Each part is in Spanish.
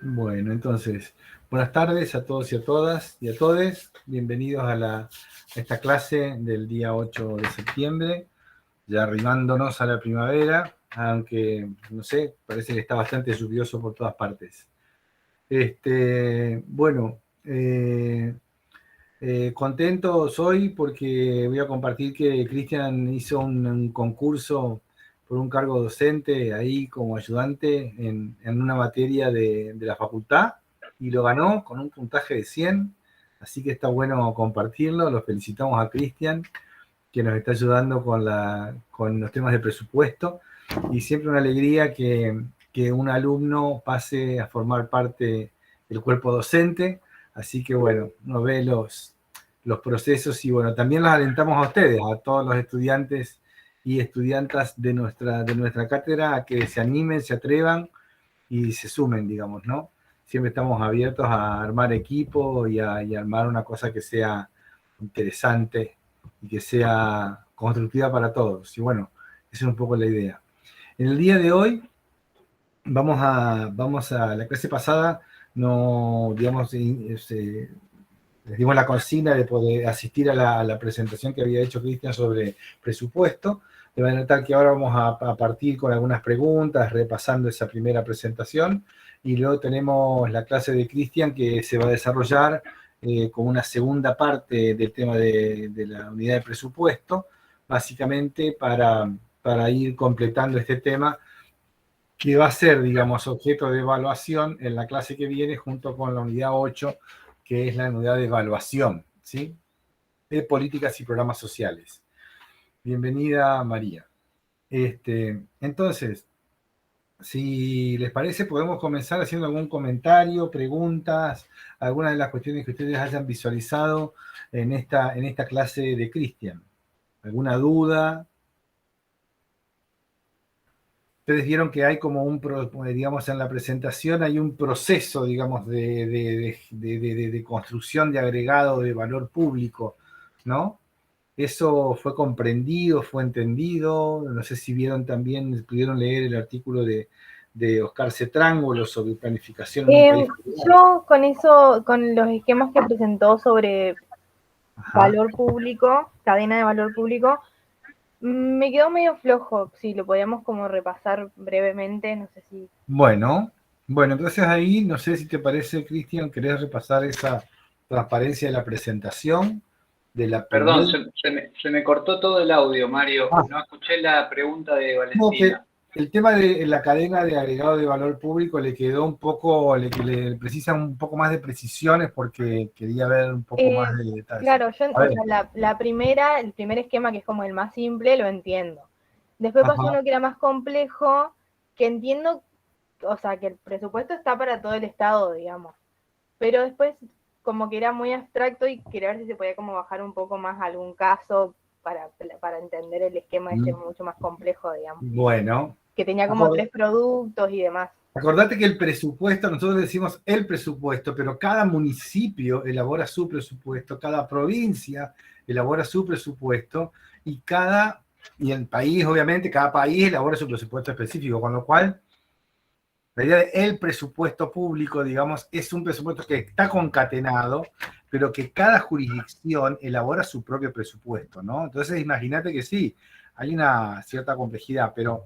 Bueno, entonces, buenas tardes a todos y a todas y a todes. Bienvenidos a esta clase del día 8 de septiembre, ya arribándonos a la primavera, aunque, no sé, parece que está bastante lluvioso por todas partes. Bueno, contento soy porque voy a compartir que Cristian hizo un concurso por un cargo docente ahí como ayudante en una materia de la facultad y lo ganó con un puntaje de 100, así que está bueno compartirlo. Los felicitamos a Cristian, que nos está ayudando con los temas de presupuesto, y siempre una alegría que un alumno pase a formar parte del cuerpo docente. Así que bueno, uno ve los procesos y bueno, también los alentamos a ustedes, a todos los estudiantes y estudiantas de nuestra cátedra, a que se animen, se atrevan y se sumen, digamos, ¿no? Siempre estamos abiertos a armar equipo y a armar una cosa que sea interesante y que sea constructiva para todos. Y bueno, esa es un poco la idea. En el día de hoy vamos a la clase pasada, no, digamos, les dimos la consigna de poder asistir a la presentación que había hecho Cristian sobre presupuesto, de manera tal que ahora vamos a partir con algunas preguntas, repasando esa primera presentación, y luego tenemos la clase de Cristian que se va a desarrollar como una segunda parte del tema de la unidad de presupuesto, básicamente para ir completando este tema que va a ser, digamos, objeto de evaluación en la clase que viene junto con la unidad 8, que es la unidad de evaluación, ¿sí? De políticas y programas sociales. Bienvenida, María. Entonces, si les parece, podemos comenzar haciendo algún comentario, preguntas, algunas de las cuestiones que ustedes hayan visualizado en esta clase de Cristian. ¿Alguna duda? Ustedes vieron que hay como digamos, en la presentación hay un proceso, digamos, de construcción de agregado de valor público, ¿no? Eso fue comprendido, fue entendido. No sé si vieron también, pudieron leer el artículo de Oscar Cetrángulo sobre planificación en un país federal. Yo con eso, con los esquemas que presentó sobre Ajá. valor público, cadena de valor público, me quedó medio flojo. Si lo podíamos como repasar brevemente, no sé si. Bueno, entonces ahí, no sé si te parece, Cristian, ¿querés repasar esa transparencia de la presentación de la Perdón, primera? se me cortó todo el audio, Mario. No escuché la pregunta de No, que Valentina. el tema de la cadena de agregado de valor público le quedó un poco, le precisa un poco más de precisiones porque quería ver un poco más de detalles. Claro, yo, A o ver, sea, el primer esquema, que es como el más simple, lo entiendo. Después pasó ajá, uno que era más complejo, que entiendo, o sea, que el presupuesto está para todo el Estado, digamos. Pero después como que era muy abstracto y quería ver si se podía como bajar un poco más a algún caso para entender el esquema este mucho más complejo, digamos. bueno, Que tenía como acor- 3 productos y demás. acordate que el presupuesto, nosotros decimos el presupuesto, pero cada municipio elabora su presupuesto, cada provincia elabora su presupuesto y el país, obviamente, cada país elabora su presupuesto específico, con lo cual la idea de el presupuesto público, digamos, es un presupuesto que está concatenado, pero que cada jurisdicción elabora su propio presupuesto, ¿no? Entonces, imagínate que sí, hay una cierta complejidad, pero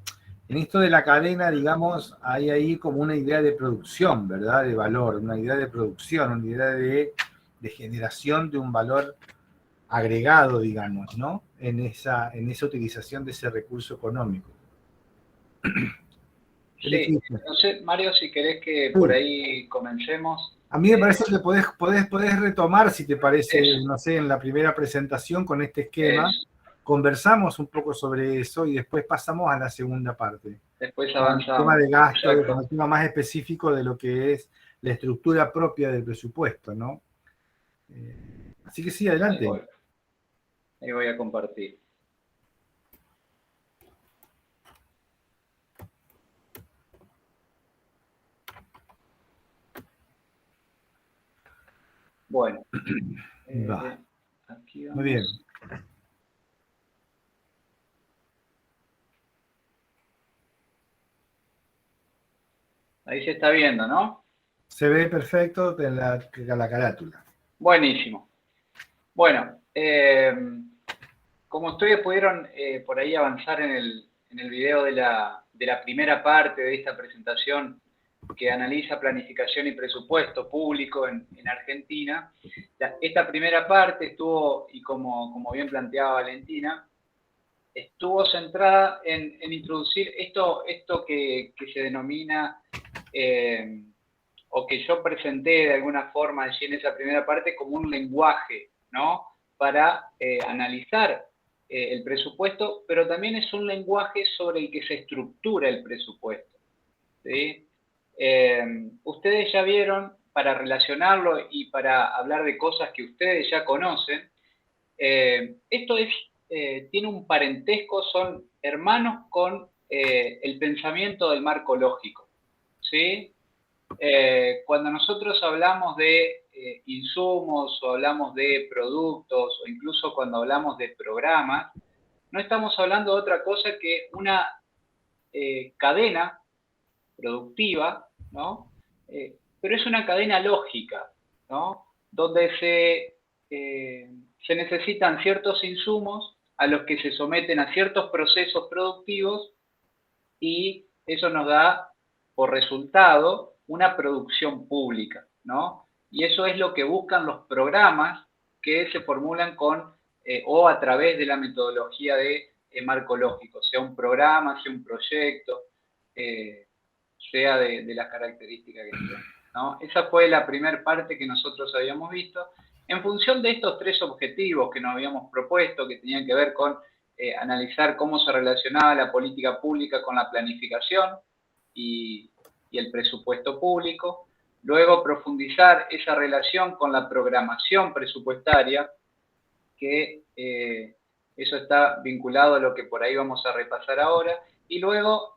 en esto de la cadena, digamos, hay ahí como una idea de producción, ¿verdad? De valor, una idea de producción, una idea de generación de un valor agregado, digamos, ¿no? En esa utilización de ese recurso económico. Sí, no sé, Mario, si querés que por Sí. ahí comencemos. A mí me parece que podés retomar, si te parece, Eso, no sé, en la primera presentación con este esquema, eso. conversamos un poco sobre eso y después pasamos a la segunda parte, Después con el tema avanzamos. de gasto, con Exacto. el tema más específico de lo que es la estructura propia del presupuesto, ¿no? Así que sí, adelante. Ahí voy a compartir. Bueno, Va, aquí muy bien. vamos. Ahí se está viendo, ¿no? Se ve perfecto en la carátula. Buenísimo. Bueno, como ustedes pudieron por ahí avanzar en el video de la primera parte de esta presentación que analiza planificación y presupuesto público en Argentina, esta primera parte estuvo, y como bien planteaba Valentina, estuvo centrada en introducir esto que se denomina, o que yo presenté de alguna forma allí en esa primera parte como un lenguaje, ¿no? Para analizar el presupuesto, pero también es un lenguaje sobre el que se estructura el presupuesto, ¿sí? Ustedes ya vieron, para relacionarlo y para hablar de cosas que ustedes ya conocen, esto tiene un parentesco, son hermanos con el pensamiento del marco lógico, ¿sí? Cuando nosotros hablamos de insumos o hablamos de productos o incluso cuando hablamos de programas, no estamos hablando de otra cosa que una cadena productiva, ¿no? Pero es una cadena lógica, ¿no? Donde se necesitan ciertos insumos a los que se someten a ciertos procesos productivos y eso nos da por resultado una producción pública, ¿no? Y eso es lo que buscan los programas que se formulan con o a través de la metodología de marco lógico, sea un programa, sea un proyecto, sea de las características que sean, ¿no? Esa fue la primera parte que nosotros habíamos visto. En función de estos tres objetivos que nos habíamos propuesto, que tenían que ver con analizar cómo se relacionaba la política pública con la planificación y el presupuesto público, luego profundizar esa relación con la programación presupuestaria, que eso está vinculado a lo que por ahí vamos a repasar ahora, y luego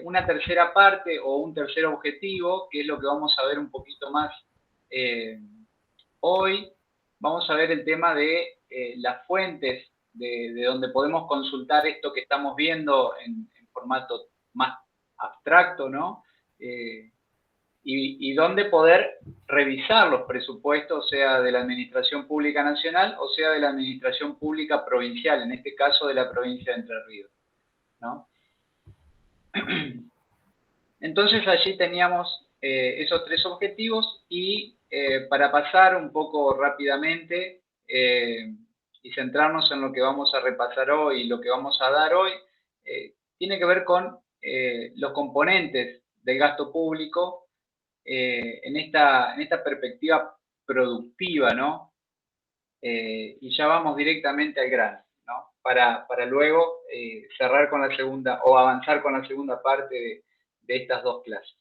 una tercera parte o un tercer objetivo, que es lo que vamos a ver un poquito más hoy. Vamos a ver el tema de las fuentes de donde podemos consultar esto que estamos viendo en formato más abstracto, ¿no? Y dónde poder revisar los presupuestos, sea de la Administración Pública Nacional o sea de la Administración Pública Provincial, en este caso de la provincia de Entre Ríos, ¿no? Entonces allí teníamos esos tres objetivos y para pasar un poco rápidamente y centrarnos en lo que vamos a repasar hoy y lo que vamos a dar hoy, tiene que ver con los componentes del gasto público en esta perspectiva productiva, ¿no? Y ya vamos directamente al grano, ¿no? Para luego cerrar con la segunda, o avanzar con la segunda parte de estas dos clases.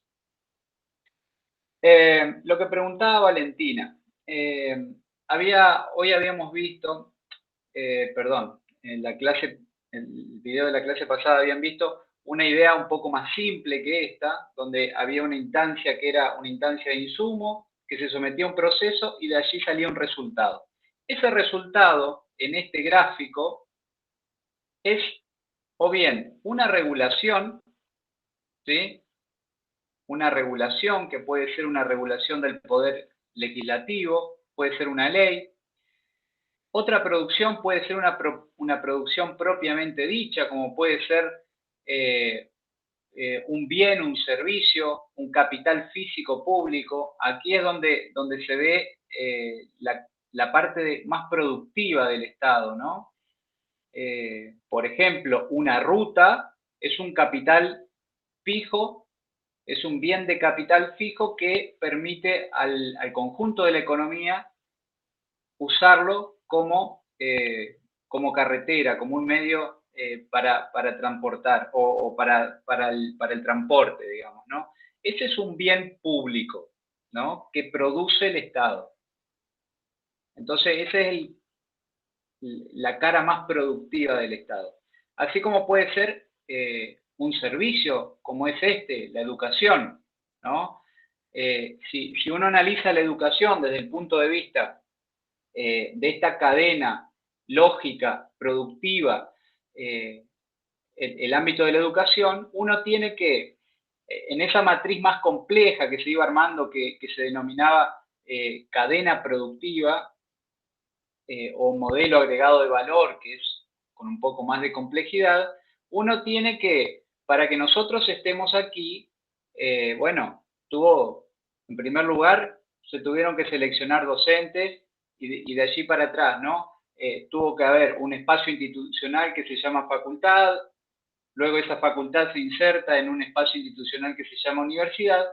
Lo que preguntaba Valentina, hoy habíamos visto, perdón, en el video de la clase pasada habían visto una idea un poco más simple que esta, donde había una instancia que era una instancia de insumo, que se sometía a un proceso y de allí salía un resultado. Ese resultado, en este gráfico, es o bien una regulación, ¿sí? Una regulación que puede ser una regulación del poder legislativo, puede ser una ley. Otra producción puede ser una producción propiamente dicha, como puede ser un bien, un servicio, un capital físico público. Aquí es donde se ve la parte más productiva del Estado, ¿no? Por ejemplo, una ruta es un capital fijo, es un bien de capital fijo que permite al conjunto de la economía usarlo como carretera, como un medio para transportar o para el transporte, digamos, ¿no? Ese es un bien público, ¿no? Que produce el Estado. Entonces, esa es la cara más productiva del Estado. Así como puede ser un servicio como es la educación, ¿no? Si uno analiza la educación desde el punto de vista de esta cadena lógica, productiva, el ámbito de la educación, uno tiene que en esa matriz más compleja que se iba armando, que se denominaba cadena productiva o modelo agregado de valor, que es con un poco más de complejidad, uno tiene que, para que nosotros estemos aquí, bueno, en primer lugar, se tuvieron que seleccionar docentes y de allí para atrás, ¿no? Tuvo que haber un espacio institucional que se llama facultad, luego esa facultad se inserta en un espacio institucional que se llama universidad,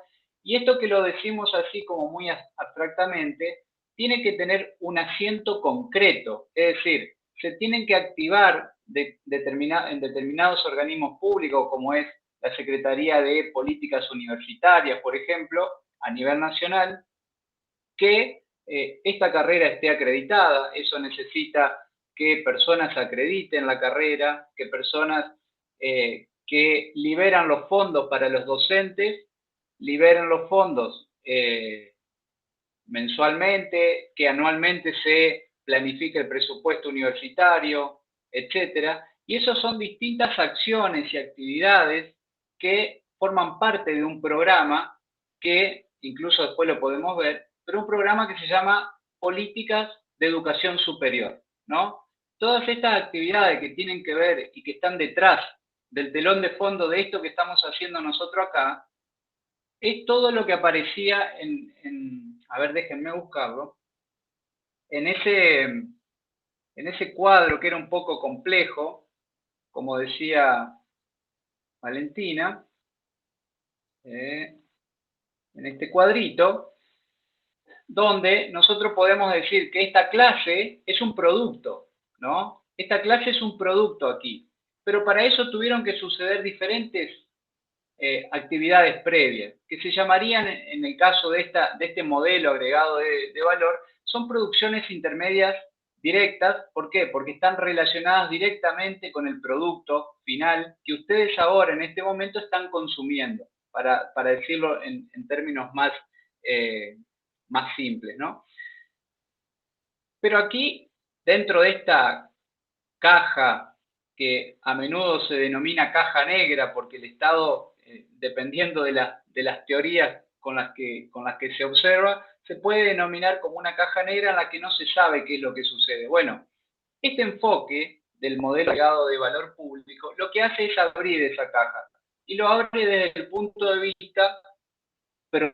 y esto que lo decimos así como muy abstractamente, tiene que tener un asiento concreto, es decir, se tienen que activar en determinados organismos públicos, como es la Secretaría de Políticas Universitarias, por ejemplo, a nivel nacional, que esta carrera esté acreditada. Eso necesita que personas acrediten la carrera, que personas que liberan los fondos para los docentes, liberen los fondos mensualmente, que anualmente se planifique el presupuesto universitario, etcétera. Y esas son distintas acciones y actividades que forman parte de un programa que, incluso después lo podemos ver, pero un programa que se llama Políticas de Educación Superior, ¿no? Todas estas actividades que tienen que ver y que están detrás del telón de fondo de esto que estamos haciendo nosotros acá, es todo lo que aparecía a ver, déjenme buscarlo, en ese cuadro que era un poco complejo, como decía Valentina, en este cuadrito, donde nosotros podemos decir que esta clase es un producto, ¿no? Esta clase es un producto aquí, pero para eso tuvieron que suceder diferentes actividades previas, que se llamarían, en el caso de este modelo agregado de valor, son producciones intermedias directas. ¿Por qué? Porque están relacionadas directamente con el producto final que ustedes ahora, en este momento, están consumiendo, para decirlo en términos más simples, ¿no? Pero aquí, dentro de esta caja, que a menudo se denomina caja negra, porque el Estado, dependiendo de las teorías con las que se observa, se puede denominar como una caja negra en la que no se sabe qué es lo que sucede. Bueno, este enfoque del modelo agregado de valor público lo que hace es abrir esa caja, y lo abre desde el punto de vista, pero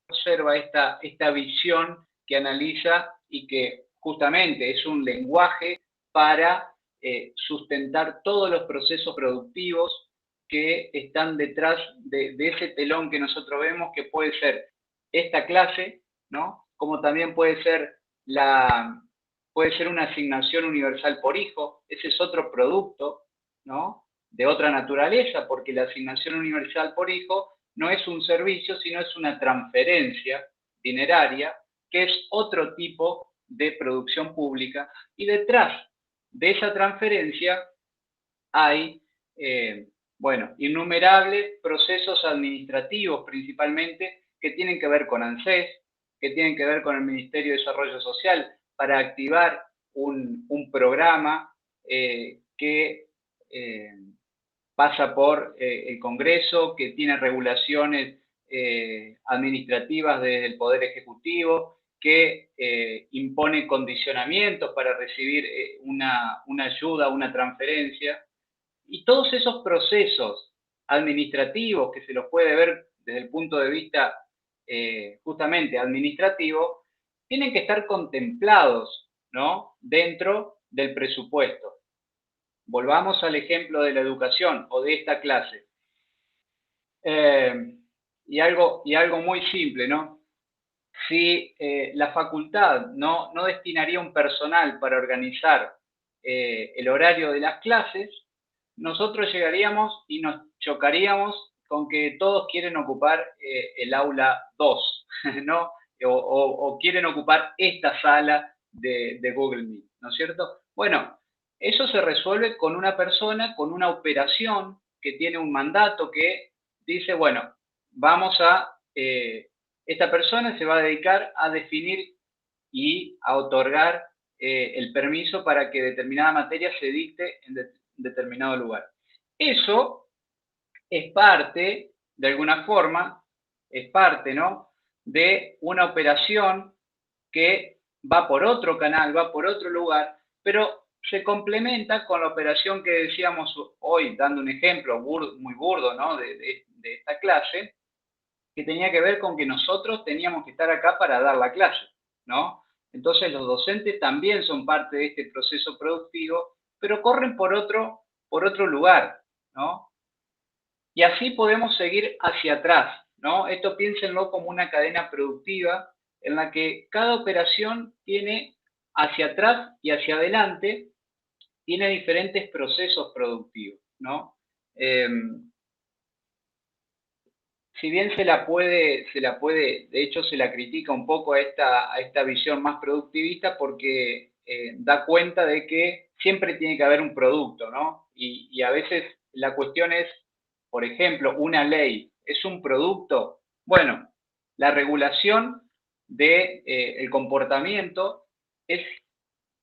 observa esta visión que analiza y que justamente es un lenguaje para sustentar todos los procesos productivos que están detrás de ese telón que nosotros vemos, que puede ser esta clase, ¿no? Como también puede ser una asignación universal por hijo. Ese es otro producto, ¿no? De otra naturaleza, porque la asignación universal por hijo no es un servicio, sino es una transferencia dineraria, que es otro tipo de producción pública, y detrás de esa transferencia hay, bueno, innumerables procesos administrativos, principalmente, que tienen que ver con ANSES, que tienen que ver con el Ministerio de Desarrollo Social, para activar un programa que pasa por el Congreso, que tiene regulaciones administrativas desde el Poder Ejecutivo, que impone condicionamientos para recibir una ayuda, una transferencia. Y todos esos procesos administrativos, que se los puede ver desde el punto de vista justamente administrativo, tienen que estar contemplados, ¿no?, dentro del presupuesto. Volvamos al ejemplo de la educación o de esta clase. Y algo muy simple, ¿no? Si la facultad no destinaría un personal para organizar el horario de las clases, nosotros llegaríamos y nos chocaríamos con que todos quieren ocupar el aula 2, ¿no? O quieren ocupar esta sala de Google Meet, ¿no es cierto? Bueno, eso se resuelve con una persona, con una operación que tiene un mandato que dice, bueno, esta persona se va a dedicar a definir y a otorgar el permiso para que determinada materia se dicte en determinado lugar. Eso es parte, de alguna forma, es parte, ¿no?, de una operación que va por otro canal, va por otro lugar, pero se complementa con la operación que decíamos hoy, dando un ejemplo muy burdo, ¿no?, de esta clase, que tenía que ver con que nosotros teníamos que estar acá para dar la clase, ¿no? Entonces los docentes también son parte de este proceso productivo, pero corren por otro lugar, ¿no? Y así podemos seguir hacia atrás, ¿no? Esto piénsenlo como una cadena productiva en la que cada operación tiene hacia atrás y hacia adelante, tiene diferentes procesos productivos, ¿no? Si bien se la puede, de hecho se la critica un poco a esta visión más productivista porque da cuenta de que siempre tiene que haber un producto, ¿no? Y a veces la cuestión es, por ejemplo, una ley, ¿es un producto? Bueno, la regulación del comportamiento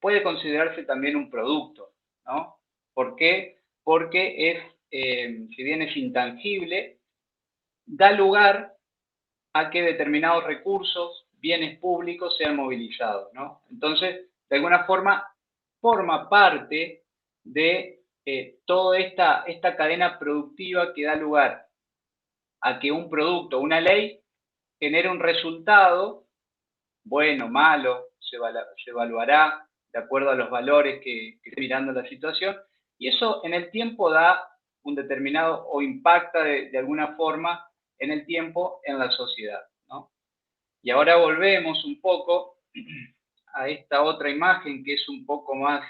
puede considerarse también un producto, ¿no? ¿Por qué? Porque si bien es intangible, da lugar a que determinados recursos, bienes públicos sean movilizados, ¿no? Entonces, de alguna forma, forma parte de toda esta cadena productiva que da lugar a que un producto, una ley, genere un resultado, bueno, malo, se evaluará de acuerdo a los valores que esté mirando la situación, y eso en el tiempo da un determinado o impacta de alguna forma en el tiempo en la sociedad, ¿no? Y ahora volvemos un poco a esta otra imagen que es un poco más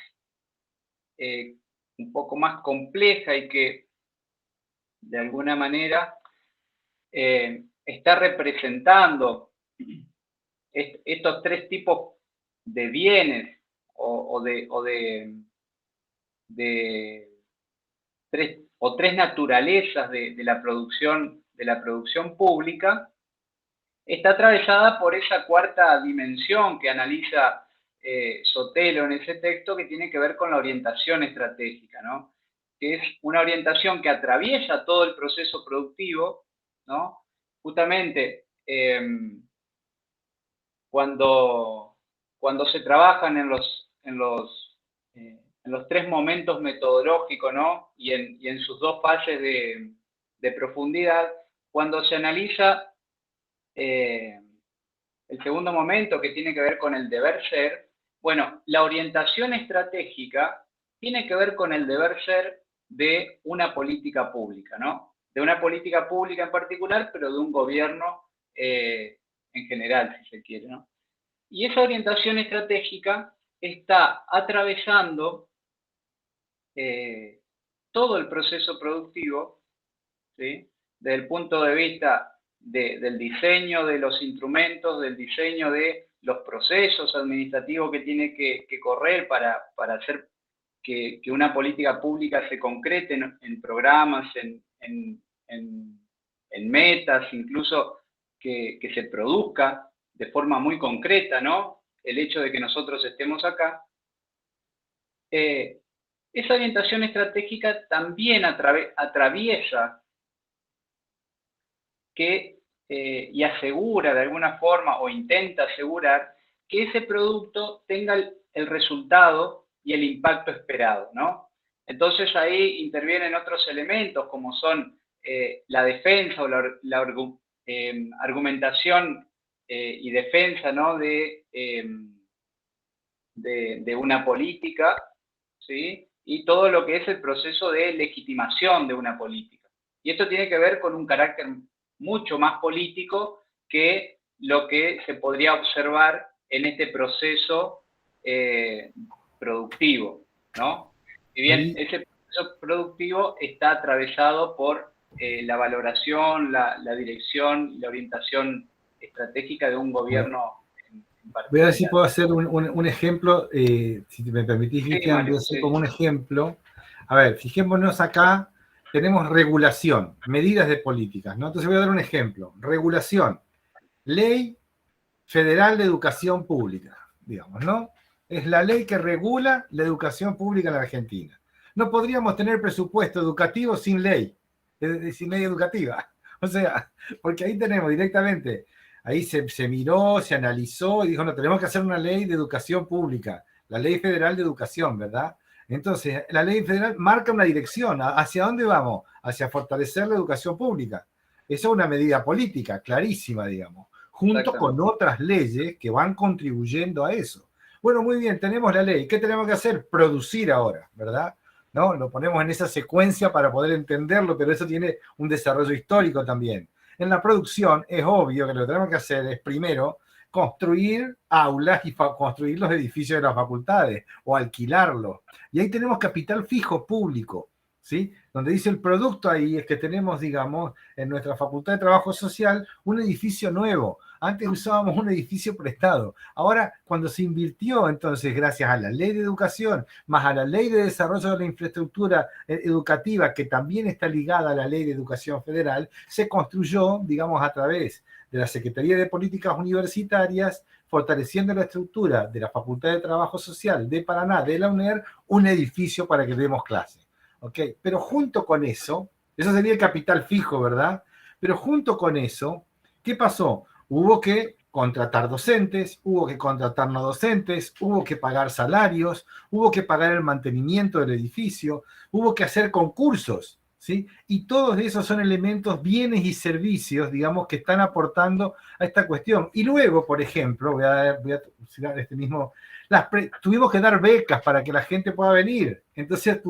compleja y que de alguna manera está representando estos tres tipos de bienes o tres naturalezas de la producción pública. Está atravesada por esa cuarta dimensión que analiza Sotelo en ese texto, que tiene que ver con la orientación estratégica, ¿no? Que es una orientación que atraviesa todo el proceso productivo, ¿no? Justamente cuando se trabajan en los tres momentos metodológicos, ¿no?, y en sus dos fases de profundidad, cuando se analiza el segundo momento, que tiene que ver con el deber ser, bueno, la orientación estratégica tiene que ver con el deber ser de una política pública, ¿no? De una política pública en particular, pero de un gobierno en general, si se quiere, ¿no? Y esa orientación estratégica está atravesando todo el proceso productivo, ¿sí?, desde el punto de vista del diseño de los instrumentos, del diseño de los procesos administrativos que tiene que correr para hacer que una política pública se concrete en programas, en metas, incluso que se produzca de forma muy concreta, ¿no?, el hecho de que nosotros estemos acá. Esa orientación estratégica también atraviesa y asegura de alguna forma, o intenta asegurar, que ese producto tenga el resultado y el impacto esperado, ¿no? Entonces ahí intervienen otros elementos como son la defensa o la argumentación y defensa, ¿no?, de una política, ¿sí?, y todo lo que es el proceso de legitimación de una política. Y esto tiene que ver con un carácter mucho más político que lo que se podría observar en este proceso productivo, ¿no? Si bien ese proceso productivo está atravesado por la valoración, la dirección y la orientación estratégica de un gobierno en particular. Voy a ver si puedo hacer un ejemplo, si me permitís, Cristian, voy a hacer como un ejemplo. A ver, fijémonos acá, tenemos regulación, medidas de políticas, ¿no? Entonces voy a dar un ejemplo. Regulación, Ley Federal de Educación Pública, digamos, ¿no? Es la ley que regula la educación pública en la Argentina. no podríamos tener presupuesto educativo sin ley educativa. O sea, porque ahí tenemos directamente, ahí se miró, se analizó y dijo, no, tenemos que hacer una ley de educación pública, la ley federal de educación, ¿verdad? Entonces, la ley federal marca una dirección. ¿Hacia dónde vamos? Hacia fortalecer la educación pública. Esa es una medida política, clarísima, digamos, junto con otras leyes que van contribuyendo a eso. Bueno, muy bien, tenemos la ley. ¿Qué tenemos que hacer? Producir ahora, ¿verdad? ¿No? Lo ponemos en esa secuencia para poder entenderlo, pero eso tiene un desarrollo histórico también. En la producción es obvio que lo que tenemos que hacer es primero construir aulas y construir los edificios de las facultades o alquilarlos. Y ahí tenemos capital fijo público, ¿sí? Donde dice el producto ahí es que tenemos, digamos, en nuestra Facultad de Trabajo Social un edificio nuevo. Antes usábamos un edificio prestado. Ahora, cuando se invirtió, entonces, gracias a la ley de educación, más a la ley de desarrollo de la infraestructura educativa, que también está ligada a la ley de educación federal, se construyó, digamos, a través de la Secretaría de Políticas Universitarias, fortaleciendo la estructura de la Facultad de Trabajo Social de Paraná, de la UNER, un edificio para que demos clase. ¿Okay? Pero junto con eso sería el capital fijo, ¿verdad? Pero junto con eso, ¿qué pasó? Hubo que contratar docentes, hubo que contratar no docentes, hubo que pagar salarios, hubo que pagar el mantenimiento del edificio, hubo que hacer concursos, ¿sí? Y todos esos son elementos, bienes y servicios, digamos, que están aportando a esta cuestión. Y luego, por ejemplo, voy a citar este mismo, tuvimos que dar becas para que la gente pueda venir. Entonces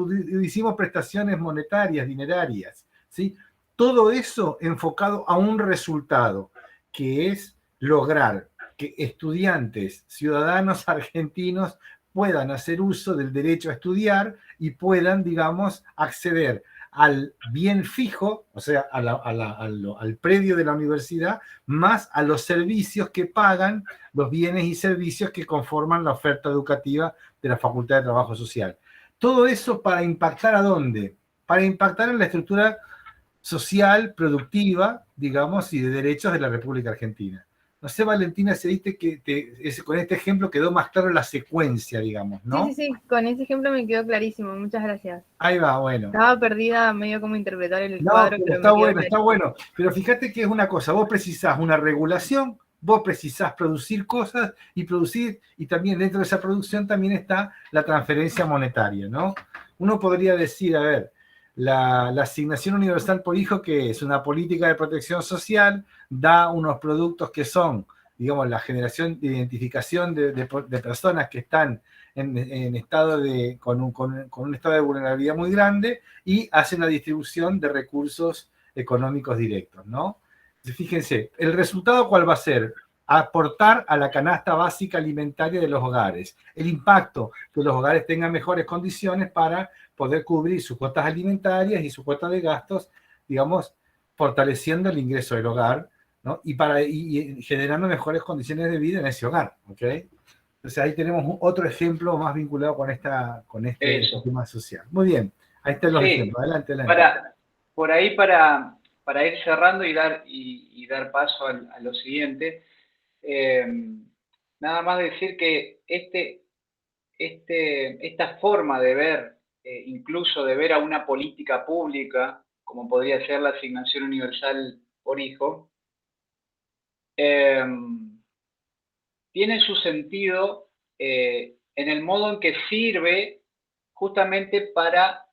hicimos prestaciones monetarias, dinerarias, ¿sí? Todo eso enfocado a un resultado, que es lograr que estudiantes, ciudadanos argentinos puedan hacer uso del derecho a estudiar y puedan, digamos, acceder al bien fijo, o sea, al predio de la universidad, más a los servicios que pagan los bienes y servicios que conforman la oferta educativa de la Facultad de Trabajo Social. Todo eso para impactar ¿a dónde? Para impactar en la estructura social, productiva, digamos, y de derechos de la República Argentina. No sé, Valentina, si viste que con este ejemplo quedó más claro la secuencia, digamos, ¿no? Sí, con ese ejemplo me quedó clarísimo, muchas gracias. Ahí va, bueno. Estaba perdida medio cómo interpretar el cuadro. Pero está bueno, está bueno. Pero fíjate que es una cosa, vos precisás una regulación, vos precisás producir cosas y también dentro de esa producción también está la transferencia monetaria, ¿no? Uno podría decir, a ver, la asignación universal por hijo, que es una política de protección social, da unos productos que son, digamos, la generación de identificación de personas que están en estado con un estado de vulnerabilidad muy grande y hace una distribución de recursos económicos directos, ¿no? Entonces, fíjense, ¿el resultado cuál va a ser? Aportar a la canasta básica alimentaria de los hogares. El impacto, que los hogares tengan mejores condiciones para poder cubrir sus cuotas alimentarias y su cuota de gastos, digamos, fortaleciendo el ingreso del hogar, ¿no? Y generando mejores condiciones de vida en ese hogar, ¿ok? Entonces ahí tenemos otro ejemplo más vinculado con este tema social. Muy bien, ahí están los ejemplos. Adelante. Por ahí para ir cerrando y dar paso a lo siguiente, nada más decir que esta forma de ver, incluso de ver a una política pública, como podría ser la asignación universal por hijo, tiene su sentido en el modo en que sirve justamente para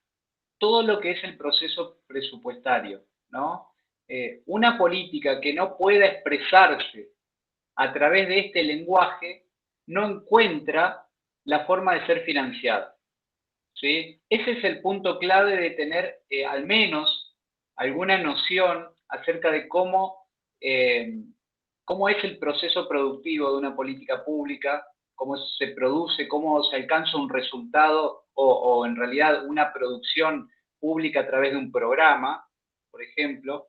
todo lo que es el proceso presupuestario, ¿no? Una política que no pueda expresarse a través de este lenguaje no encuentra la forma de ser financiada, ¿sí? Ese es el punto clave de tener al menos alguna noción acerca de cómo es el proceso productivo de una política pública, cómo se produce, cómo se alcanza un resultado o en realidad una producción pública a través de un programa, por ejemplo.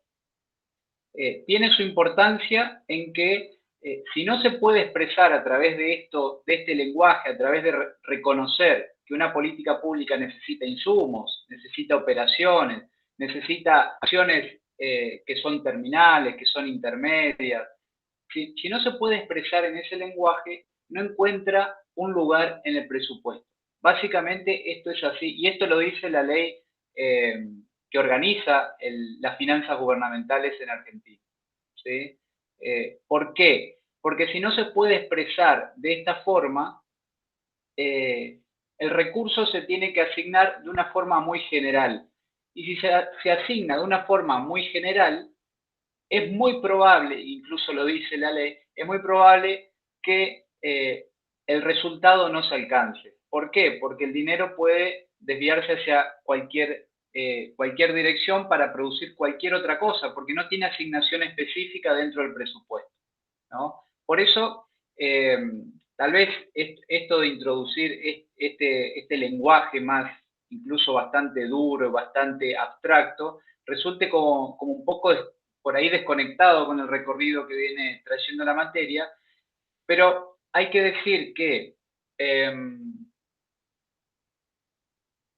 Tiene su importancia en que si no se puede expresar a través de este lenguaje, a través de reconocer que una política pública necesita insumos, necesita operaciones, necesita acciones que son terminales, que son intermedias, si no se puede expresar en ese lenguaje, no encuentra un lugar en el presupuesto. Básicamente esto es así, y esto lo dice la ley que organiza las finanzas gubernamentales en Argentina. ¿Sí? ¿Por qué? Porque si no se puede expresar de esta forma, el recurso se tiene que asignar de una forma muy general. Y si se asigna de una forma muy general, es muy probable, incluso lo dice la ley, es muy probable que el resultado no se alcance. ¿Por qué? Porque el dinero puede desviarse hacia cualquier dirección para producir cualquier otra cosa, porque no tiene asignación específica dentro del presupuesto, ¿no? Por eso, tal vez esto de introducir este lenguaje más, incluso bastante duro, bastante abstracto, resulte como un poco por ahí desconectado con el recorrido que viene trayendo la materia, pero hay que decir que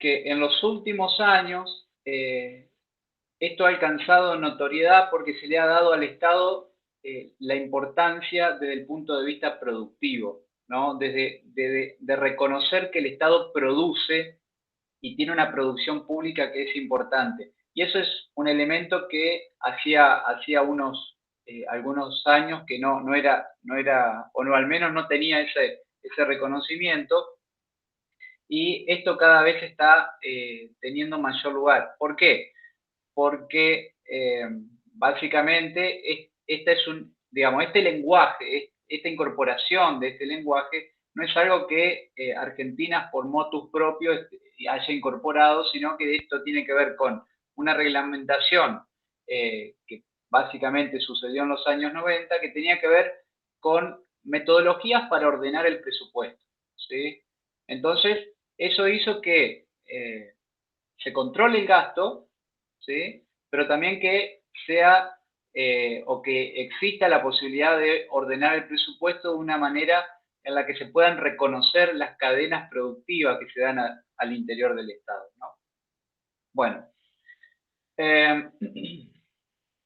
en los últimos años esto ha alcanzado notoriedad porque se le ha dado al Estado la importancia desde el punto de vista productivo, ¿no? De reconocer que el Estado produce y tiene una producción pública que es importante. Y eso es un elemento que hacía algunos años que no era, o no, al menos no tenía ese reconocimiento, y esto cada vez está teniendo mayor lugar. ¿Por qué? Porque básicamente este lenguaje, esta incorporación de este lenguaje, no es algo que Argentina por motus propio haya incorporado, sino que esto tiene que ver con una reglamentación que básicamente sucedió en los años 90, que tenía que ver con metodologías para ordenar el presupuesto, ¿sí? Entonces, eso hizo que se controle el gasto, ¿sí? Pero también que sea o que exista la posibilidad de ordenar el presupuesto de una manera en la que se puedan reconocer las cadenas productivas que se dan al interior del Estado, ¿no? Bueno,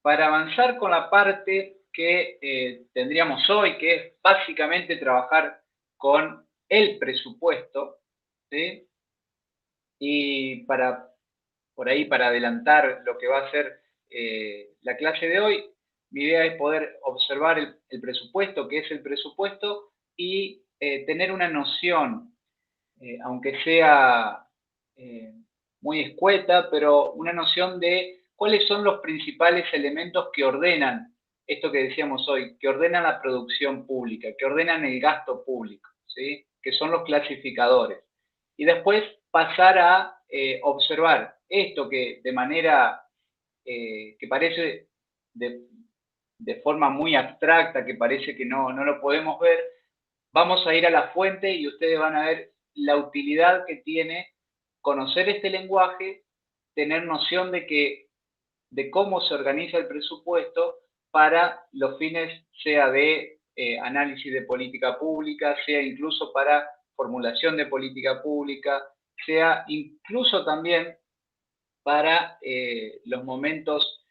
para avanzar con la parte que tendríamos hoy, que es básicamente trabajar con el presupuesto, ¿sí? Y por ahí, para adelantar lo que va a ser la clase de hoy, mi idea es poder observar el presupuesto, qué es el presupuesto, y tener una noción, aunque sea muy escueta, pero una noción de cuáles son los principales elementos que ordenan esto que decíamos hoy, que ordenan la producción pública, que ordenan el gasto público, ¿sí? Que son los clasificadores. Y después pasar a observar esto que de manera que parece de forma muy abstracta, que parece que no lo podemos ver. Vamos a ir a la fuente y ustedes van a ver la utilidad que tiene conocer este lenguaje, tener noción de cómo se organiza el presupuesto para los fines, sea de análisis de política pública, sea incluso para formulación de política pública, sea incluso también para los momentos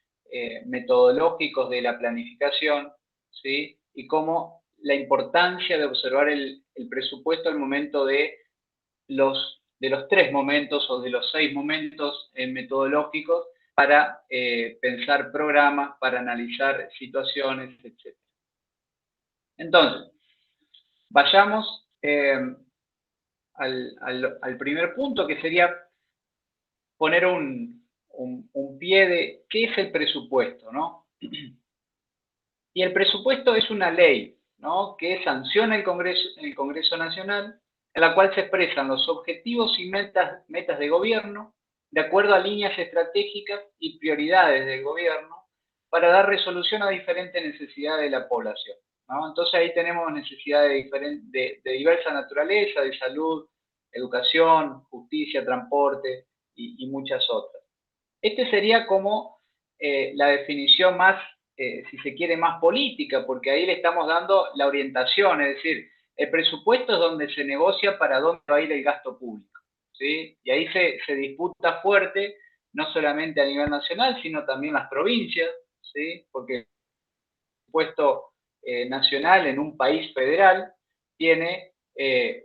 metodológicos de la planificación, ¿sí? Y cómo la importancia de observar el presupuesto al momento de los 3 momentos o de los 6 momentos metodológicos para pensar programas, para analizar situaciones, etc. Entonces, vayamos al primer punto, que sería poner un pie de qué es el presupuesto, ¿no? Y el presupuesto es una ley, ¿no? Que sanciona el Congreso Nacional, en la cual se expresan los objetivos y metas de gobierno de acuerdo a líneas estratégicas y prioridades del gobierno para dar resolución a diferentes necesidades de la población, ¿no? Entonces ahí tenemos necesidades de diversa naturaleza, de salud, educación, justicia, transporte y muchas otras. Este sería como la definición más, si se quiere, más política, porque ahí le estamos dando la orientación, es decir, el presupuesto es donde se negocia para dónde va a ir el gasto público, ¿sí? Y ahí se disputa fuerte, no solamente a nivel nacional, sino también las provincias, ¿sí? Porque el presupuesto nacional en un país federal tiene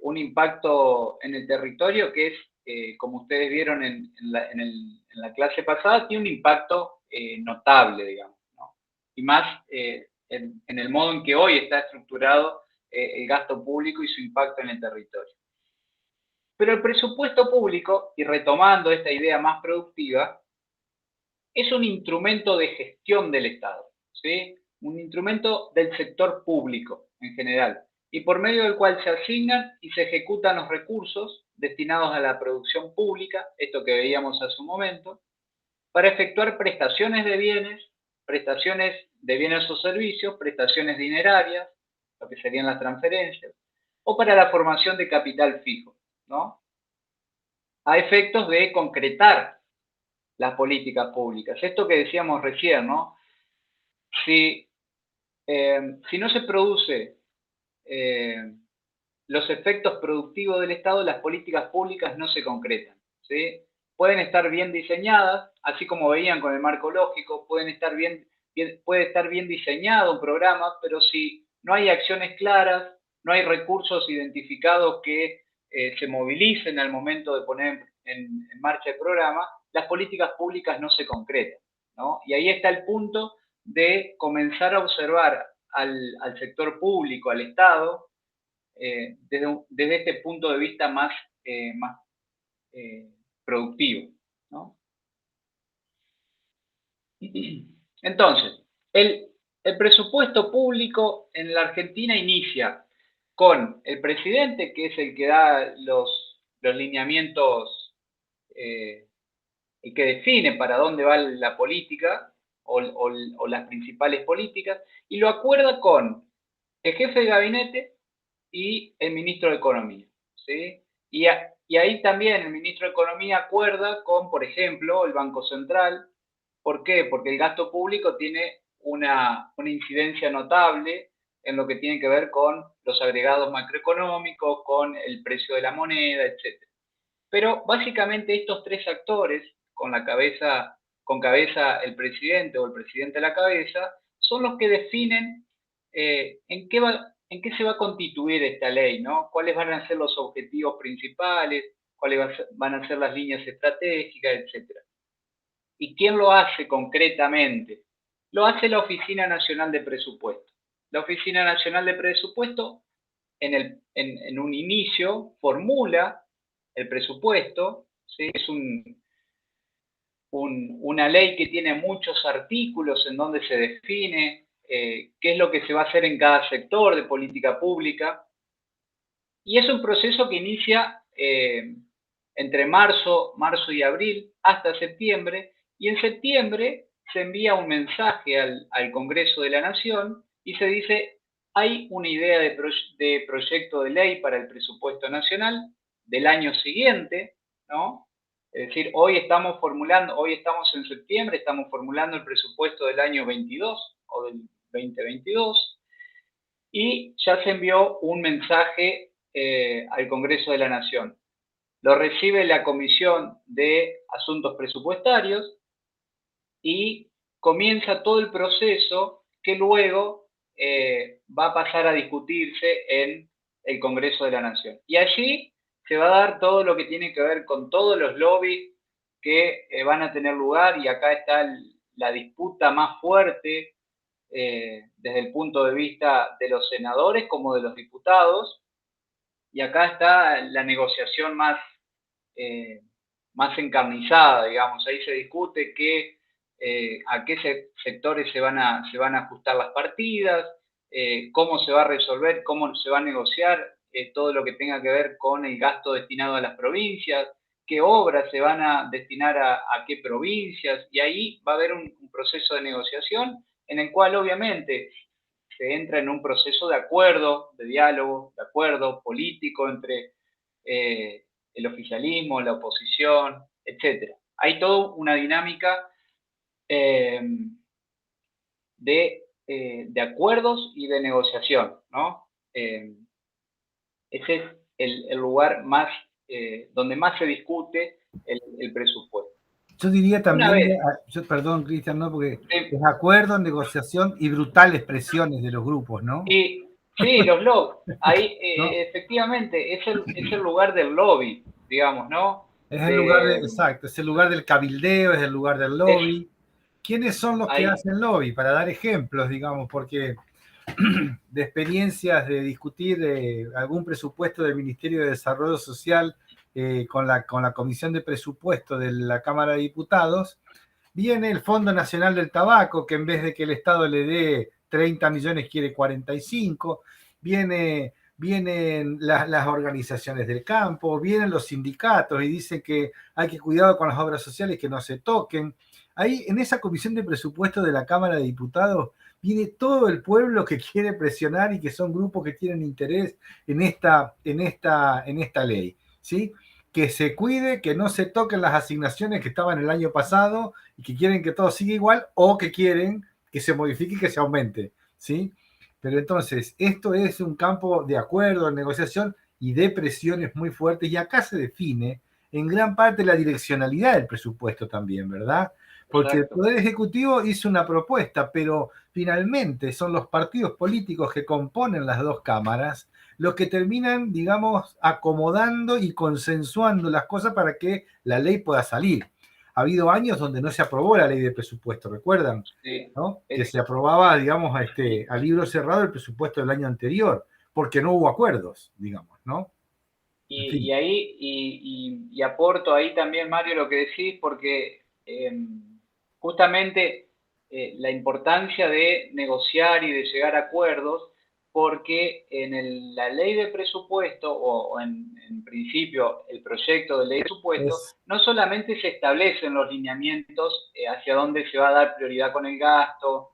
un impacto en el territorio que es, como ustedes vieron en la clase pasada, tiene un impacto notable, digamos, ¿no? Y más en el modo en que hoy está estructurado el gasto público y su impacto en el territorio. Pero el presupuesto público, y retomando esta idea más productiva, es un instrumento de gestión del Estado, ¿sí? Un instrumento del sector público en general, y por medio del cual se asignan y se ejecutan los recursos destinados a la producción pública, esto que veíamos hace un momento, para efectuar prestaciones de bienes o servicios, prestaciones dinerarias, lo que serían las transferencias, o para la formación de capital fijo, ¿no? A efectos de concretar las políticas públicas. Esto que decíamos recién, ¿no? Si no se produce los efectos productivos del Estado, las políticas públicas no se concretan, ¿sí? Pueden estar bien diseñadas, así como veían con el marco lógico, puede estar bien diseñado un programa, pero si no hay acciones claras, no hay recursos identificados que se movilicen al momento de poner en marcha el programa, las políticas públicas no se concretan, ¿no? Y ahí está el punto de comenzar a observar al sector público, al Estado, desde este punto de vista más productivo, ¿no? Entonces, el presupuesto público en la Argentina inicia con el presidente, que es el que da los lineamientos y que define para dónde va la política o las principales políticas, y lo acuerda con el jefe de gabinete y el ministro de Economía, ¿sí? Y ahí también el ministro de Economía acuerda con, por ejemplo, el Banco Central. ¿Por qué? Porque el gasto público tiene una incidencia notable en lo que tiene que ver con los agregados macroeconómicos, con el precio de la moneda, etc. Pero básicamente estos tres actores, con cabeza el presidente o el presidente a la cabeza, son los que definen en qué se va a constituir esta ley, ¿no? Cuáles van a ser los objetivos principales, cuáles van a ser las líneas estratégicas, etc. ¿Y quién lo hace concretamente? Lo hace la Oficina Nacional de Presupuesto. La Oficina Nacional de Presupuesto, en un inicio, formula el presupuesto, ¿sí? Es una ley que tiene muchos artículos en donde se define qué es lo que se va a hacer en cada sector de política pública. Y es un proceso que inicia entre marzo y abril hasta septiembre, y en septiembre se envía un mensaje al Congreso de la Nación y se dice: hay una idea de proyecto de ley para el presupuesto nacional del año siguiente, ¿no? Es decir, hoy estamos en septiembre, estamos formulando el presupuesto del año 22 o del 2022, y ya se envió un mensaje al Congreso de la Nación. Lo recibe la Comisión de Asuntos Presupuestarios y comienza todo el proceso que luego va a pasar a discutirse en el Congreso de la Nación. Y allí se va a dar todo lo que tiene que ver con todos los lobbies que van a tener lugar, y acá está la disputa más fuerte desde el punto de vista de los senadores como de los diputados, y acá está la negociación más encarnizada, digamos. Ahí se discute a qué sectores se van a ajustar las partidas, cómo se va a resolver, cómo se va a negociar todo lo que tenga que ver con el gasto destinado a las provincias, qué obras se van a destinar a qué provincias, y ahí va a haber un proceso de negociación en el cual obviamente se entra en un proceso de acuerdo, de diálogo, de acuerdo político entre el oficialismo, la oposición, etc. Hay toda una dinámica de acuerdos y de negociación, ¿no? Ese es el lugar donde más se discute el presupuesto. Yo diría también, perdón, Cristian, ¿no? Porque es acuerdo, negociación y brutales presiones de los grupos, ¿no? Y Sí, los lobbies. Ahí, ¿no? efectivamente, es el lugar del lobby, digamos, ¿no? Es el lugar De, exacto, es el lugar del cabildeo, es el lugar del es, lobby. ¿Quiénes son los que ahí, hacen lobby? Para dar ejemplos, digamos, porque de experiencias de discutir algún presupuesto del Ministerio de Desarrollo Social con la Comisión de Presupuesto de la Cámara de Diputados, viene el Fondo Nacional del Tabaco, que en vez de que el Estado le dé 30 millones, quiere 45, vienen las organizaciones del campo, vienen los sindicatos y dicen que hay que cuidado con las obras sociales que no se toquen. Ahí, en esa comisión de presupuesto de la Cámara de Diputados, viene todo el pueblo que quiere presionar y que son grupos que tienen interés en esta ley, ¿sí? Que se cuide, que no se toquen las asignaciones que estaban el año pasado y que quieren que todo siga igual o que quieren que se modifique y que se aumente, ¿sí? Pero entonces, esto es un campo de acuerdo, de negociación y de presiones muy fuertes y acá se define en gran parte la direccionalidad del presupuesto también, ¿verdad? Porque el exacto. Poder Ejecutivo hizo una propuesta, pero finalmente son los partidos políticos que componen las dos cámaras los que terminan, digamos, acomodando y consensuando las cosas para que la ley pueda salir. Ha habido años donde no se aprobó la ley de presupuesto, ¿recuerdan? Sí, ¿No? Que es, se aprobaba, digamos, a libro cerrado el presupuesto del año anterior, porque no hubo acuerdos, digamos, ¿no? En fin. y ahí, y aporto ahí también, Mario, lo que decís, porque justamente la importancia de negociar y de llegar a acuerdos, porque en la ley de presupuesto, o en principio el proyecto de ley de presupuesto, Es, no solamente se establecen los lineamientos hacia dónde se va a dar prioridad con el gasto,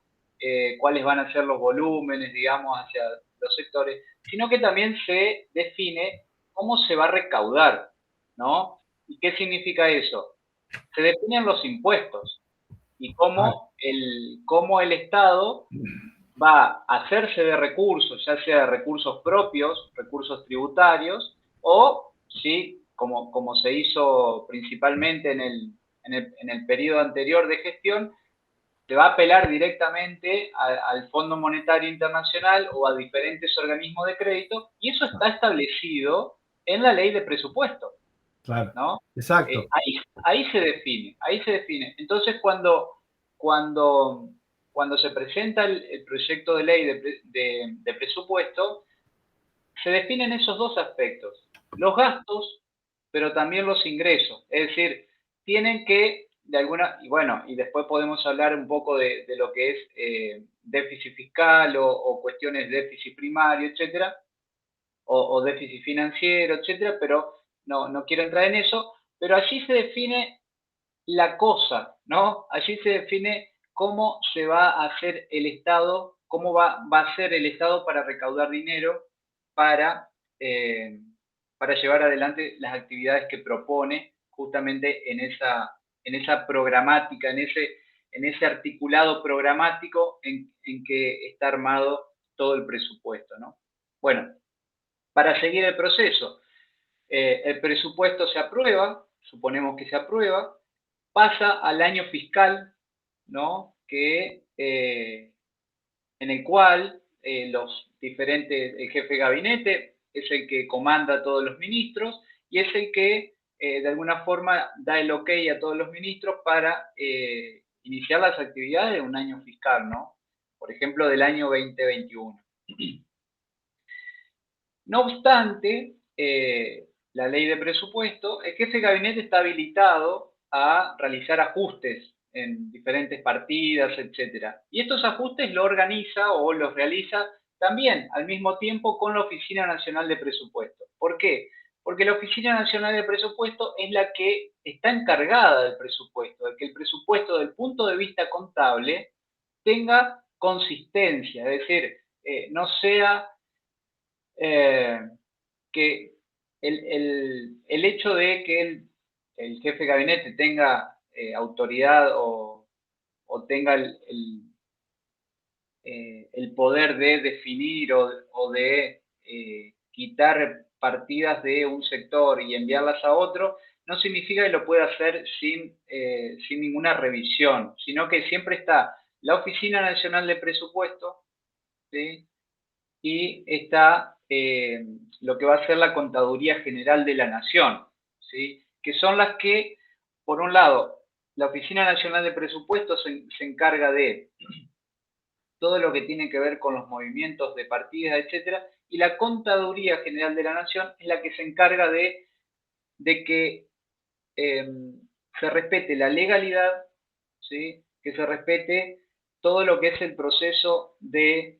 cuáles van a ser los volúmenes, digamos, hacia los sectores, sino que también se define cómo se va a recaudar, ¿no? ¿Y qué significa eso? Se definen los impuestos y ah, cómo el Estado va a hacerse de recursos, ya sea de recursos propios, recursos tributarios, o, sí, como se hizo principalmente en el periodo anterior de gestión, se va a apelar directamente al Fondo Monetario Internacional o a diferentes organismos de crédito, y eso está establecido en la ley de presupuesto, claro, ¿no? exacto. Ahí se define, ahí se define. Entonces, cuando, cuando se presenta el proyecto de ley de presupuesto, se definen esos dos aspectos, los gastos, pero también los ingresos. Es decir, tienen que, de alguna, y bueno, y después podemos hablar un poco de lo que es déficit fiscal o cuestiones de déficit primario, etcétera, o déficit financiero, etcétera, pero no quiero entrar en eso, pero allí se define la cosa, ¿no? Allí se define cómo se va a hacer el Estado, cómo va a ser el Estado para recaudar dinero para, eh, para llevar adelante las actividades que propone justamente en esa programática, en ese articulado programático en que está armado todo el presupuesto, ¿no? Bueno, para seguir el proceso, el presupuesto se aprueba, suponemos que se aprueba, pasa al año fiscal, ¿no? En el cual el jefe de gabinete es el que comanda a todos los ministros y es el que de alguna forma da el ok a todos los ministros para iniciar las actividades de un año fiscal, ¿no? Por ejemplo, del año 2021. No obstante, la ley de presupuesto, el jefe de gabinete está habilitado a realizar ajustes en diferentes partidas, etcétera. Y estos ajustes lo organiza o los realiza también al mismo tiempo con la Oficina Nacional de Presupuesto. ¿Por qué? Porque la Oficina Nacional de Presupuesto es la que está encargada del presupuesto, de que el presupuesto, desde el punto de vista contable, tenga consistencia, es decir, no sea que el hecho de que el jefe de gabinete tenga autoridad o tenga el poder de definir o de quitar partidas de un sector y enviarlas a otro, no significa que lo pueda hacer sin ninguna revisión, sino que siempre está la Oficina Nacional de Presupuesto, ¿sí? y está lo que va a ser la Contaduría General de la Nación, ¿sí? Que son las que, por un lado, la Oficina Nacional de Presupuestos se encarga de todo lo que tiene que ver con los movimientos de partidas, etcétera, y la Contaduría General de la Nación es la que se encarga de que se respete la legalidad, ¿sí? Que se respete todo lo que es el proceso de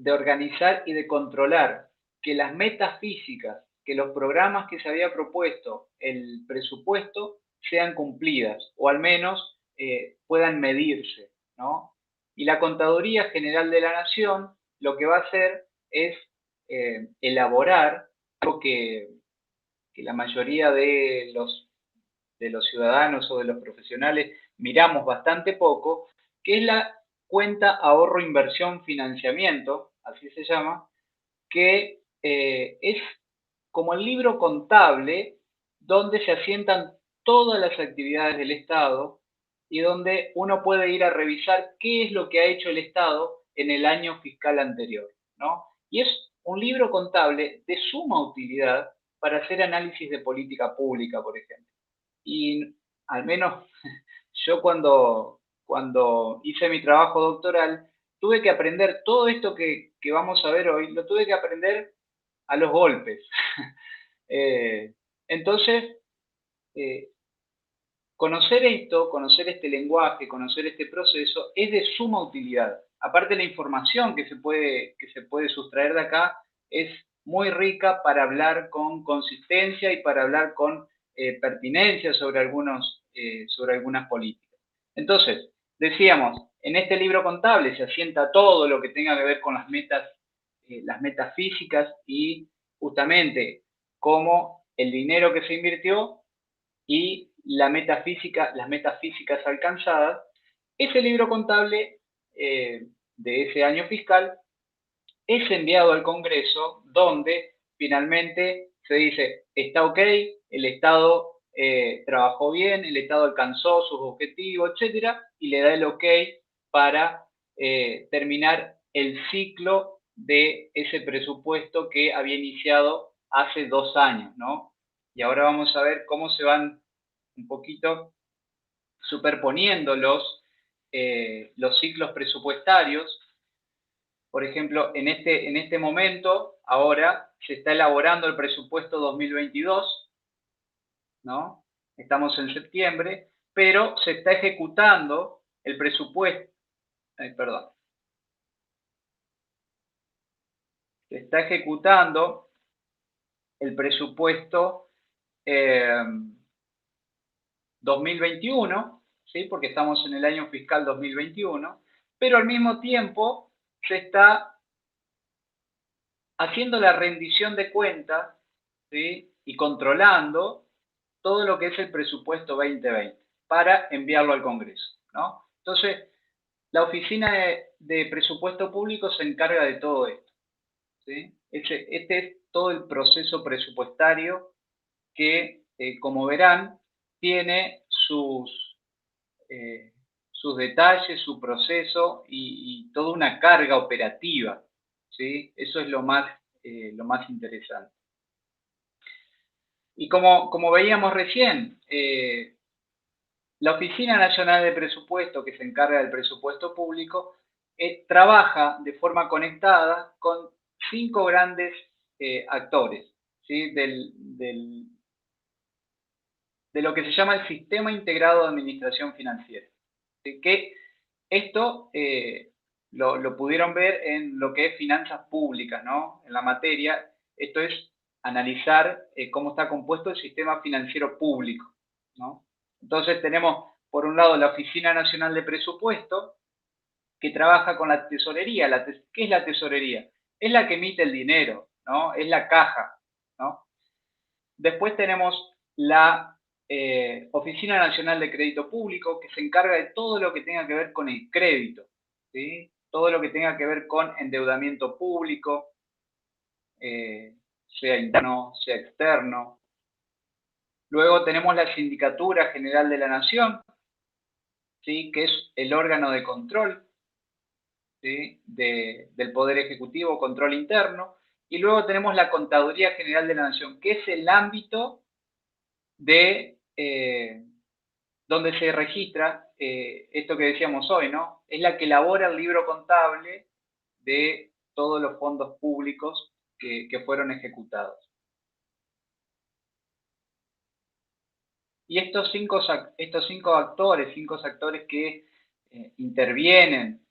organizar y de controlar que las metas físicas, que los programas que se había propuesto, el presupuesto, sean cumplidas o al menos puedan medirse, ¿no? Y la Contaduría General de la Nación lo que va a hacer es elaborar algo que la mayoría de los ciudadanos o de los profesionales miramos bastante poco, que es la cuenta ahorro inversión financiamiento, así se llama, que es como el libro contable donde se asientan todas las actividades del Estado y donde uno puede ir a revisar qué es lo que ha hecho el Estado en el año fiscal anterior, ¿no? Y es un libro contable de suma utilidad para hacer análisis de política pública, por ejemplo. Y al menos yo cuando hice mi trabajo doctoral, tuve que aprender todo esto que vamos a ver hoy, lo tuve que aprender a los golpes. Entonces, conocer esto, conocer este lenguaje, conocer este proceso, es de suma utilidad. Aparte, la información que se puede sustraer de acá es muy rica para hablar con consistencia y para hablar con pertinencia sobre algunas políticas. Entonces, decíamos, en este libro contable se asienta todo lo que tenga que ver con las metas físicas y justamente cómo el dinero que se invirtió y las metas físicas alcanzadas. Ese libro contable de ese año fiscal es enviado al Congreso, donde finalmente se dice, está ok, el Estado trabajó bien, el Estado alcanzó sus objetivos, etcétera, y le da el ok para terminar el ciclo de ese presupuesto que había iniciado hace 2 años, ¿no? Y ahora vamos a ver cómo se van un poquito superponiendo los ciclos presupuestarios. Por ejemplo, en este momento, ahora, se está elaborando el presupuesto 2022, ¿no? Estamos en septiembre, pero se está ejecutando el presupuesto, perdón, se está ejecutando el presupuesto 2021, ¿sí? Porque estamos en el año fiscal 2021, pero al mismo tiempo se está haciendo la rendición de cuentas, ¿sí? Y controlando todo lo que es el presupuesto 2020 para enviarlo al Congreso, ¿no? Entonces, la Oficina de Presupuesto Público se encarga de todo esto, ¿sí? Este es todo el proceso presupuestario que, como verán, tiene sus detalles, su proceso y toda una carga operativa, ¿sí? Eso es lo más interesante. Y como veíamos recién, la Oficina Nacional de Presupuesto, que se encarga del presupuesto público, trabaja de forma conectada con 5 grandes actores, ¿sí? De lo que se llama el Sistema Integrado de Administración Financiera. ¿Sí? Que esto lo pudieron ver en lo que es finanzas públicas, ¿no? En la materia, esto es analizar cómo está compuesto el sistema financiero público, ¿no? Entonces tenemos, por un lado, la Oficina Nacional de Presupuesto, que trabaja con la tesorería. ¿Qué es la tesorería? Es la que emite el dinero, ¿no? Es la caja, ¿no? Después tenemos la Oficina Nacional de Crédito Público, que se encarga de todo lo que tenga que ver con el crédito, ¿sí? Todo lo que tenga que ver con endeudamiento público, sea interno, sea externo. Luego tenemos la Sindicatura General de la Nación, ¿sí? Que es el órgano de control ¿sí? Del Poder Ejecutivo, control interno, y luego tenemos la Contaduría General de la Nación, que es el ámbito de donde se registra esto que decíamos hoy, ¿no? Es la que elabora el libro contable de todos los fondos públicos que fueron ejecutados. Y estos cinco actores que intervienen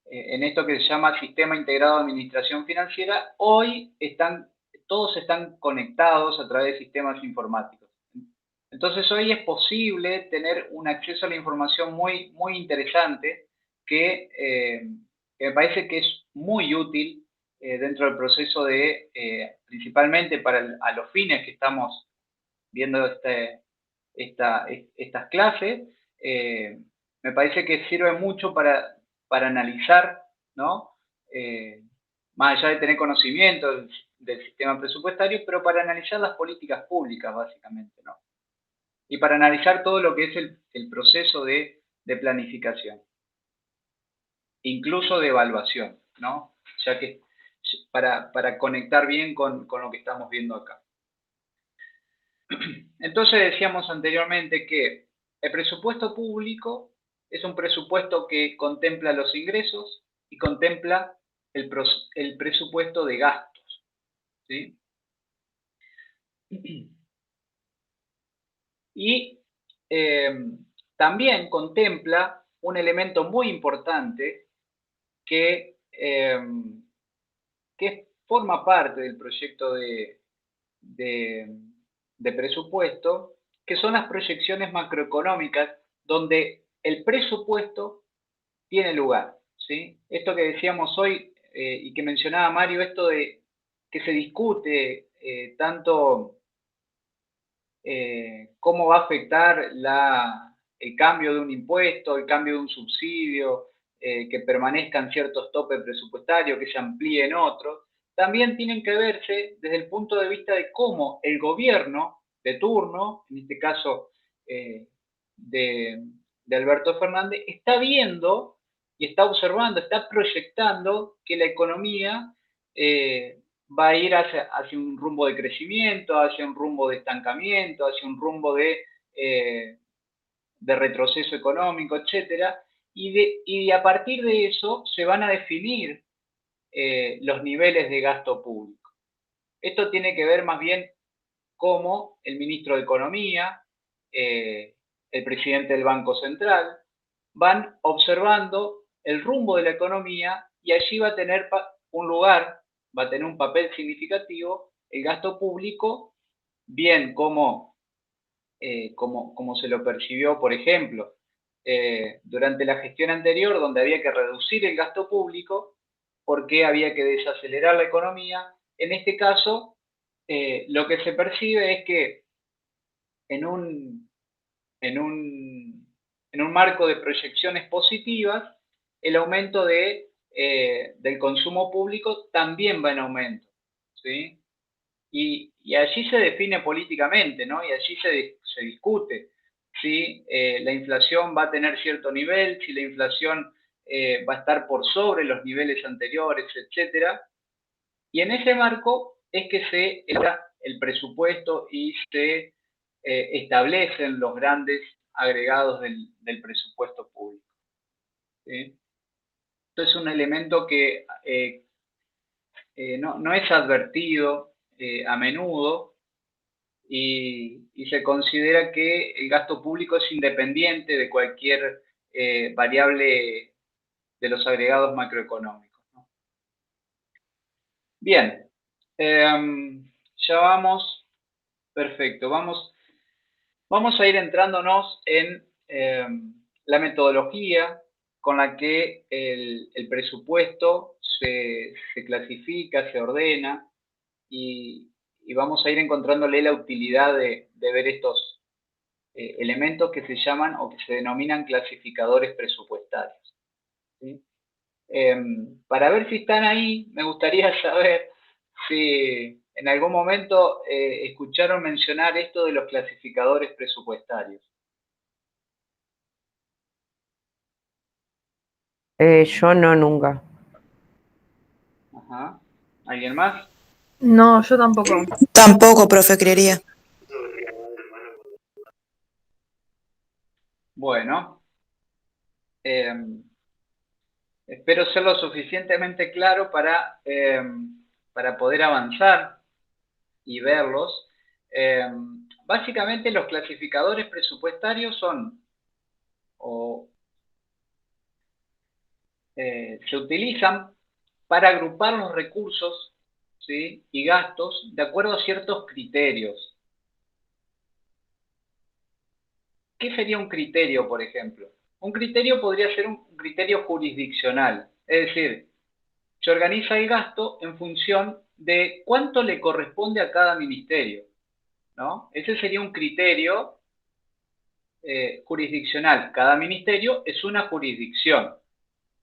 en esto que se llama Sistema Integrado de Administración Financiera, hoy todos están conectados a través de sistemas informáticos. Entonces hoy es posible tener un acceso a la información muy, muy interesante que me parece que es muy útil dentro del proceso de, principalmente a los fines que estamos viendo estas clases, me parece que sirve mucho para analizar, ¿no? Más allá de tener conocimiento del sistema presupuestario, pero para analizar las políticas públicas, básicamente, ¿no? Y para analizar todo lo que es el proceso de planificación, incluso de evaluación, ¿no? Ya que para conectar bien con lo que estamos viendo acá. Entonces decíamos anteriormente que el presupuesto público es un presupuesto que contempla los ingresos y contempla el presupuesto de gastos, ¿sí? Y también contempla un elemento muy importante que forma parte del proyecto de presupuesto, que son las proyecciones macroeconómicas, donde el presupuesto tiene lugar, ¿sí? Esto que decíamos hoy y que mencionaba Mario, esto de que se discute tanto cómo va a afectar el cambio de un impuesto, el cambio de un subsidio, que permanezcan ciertos topes presupuestarios, que se amplíen otros, también tienen que verse desde el punto de vista de cómo el gobierno de turno, en este caso de Alberto Fernández, está viendo y está observando, está proyectando que la economía va a ir hacia un rumbo de crecimiento, hacia un rumbo de estancamiento, hacia un rumbo de retroceso económico, etcétera, y a partir de eso se van a definir los niveles de gasto público. Esto tiene que ver más bien cómo el ministro de Economía, el presidente del Banco Central, van observando el rumbo de la economía y allí va a tener un lugar, va a tener un papel significativo el gasto público, bien como se lo percibió, por ejemplo, durante la gestión anterior, donde había que reducir el gasto público porque había que desacelerar la economía. En este caso, lo que se percibe es que en un marco de proyecciones positivas, el aumento del consumo público también va en aumento, ¿sí? Y allí se define políticamente, ¿no? Y allí se discute si la inflación va a tener cierto nivel, si la inflación va a estar por sobre los niveles anteriores, etcétera. Y en ese marco es que se elabora el presupuesto y se establecen los grandes agregados del presupuesto público, ¿sí? Esto es un elemento que no es advertido a menudo y se considera que el gasto público es independiente de cualquier variable de los agregados macroeconómicos, ¿no? Bien, ya vamos, perfecto, vamos a ir entrándonos en la metodología con la que el presupuesto se clasifica, se ordena y vamos a ir encontrándole la utilidad de ver estos elementos que se llaman o que se denominan clasificadores presupuestarios, ¿sí? Para ver si están ahí, me gustaría saber si en algún momento escucharon mencionar esto de los clasificadores presupuestarios. Yo no, nunca. Ajá. ¿Alguien más? No, yo tampoco. Tampoco, profe, creería. Bueno, espero ser lo suficientemente claro para poder avanzar y verlos. Básicamente los clasificadores presupuestarios son, se utilizan para agrupar los recursos, ¿sí?, y gastos de acuerdo a ciertos criterios. ¿Qué sería un criterio, por ejemplo? Un criterio podría ser un criterio jurisdiccional, es decir, se organiza el gasto en función de cuánto le corresponde a cada ministerio, ¿no? Ese sería un criterio jurisdiccional. Cada ministerio es una jurisdicción,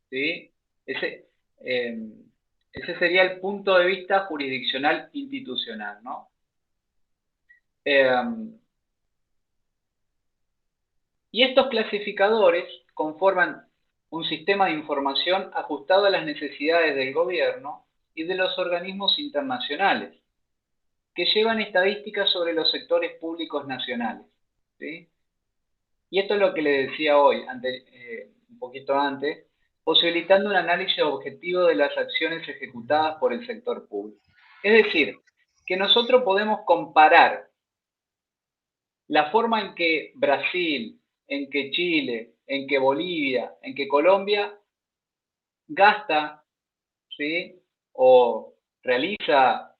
¿sí? Ese, eh, ese sería el punto de vista jurisdiccional institucional, ¿no? Y estos clasificadores conforman un sistema de información ajustado a las necesidades del gobierno y de los organismos internacionales, que llevan estadísticas sobre los sectores públicos nacionales, ¿sí? Y esto es lo que le decía hoy, un poquito antes, posibilitando un análisis objetivo de las acciones ejecutadas por el sector público. Es decir, que nosotros podemos comparar la forma en que Brasil, en que Chile, en que Bolivia, en que Colombia gasta, ¿sí?, o realiza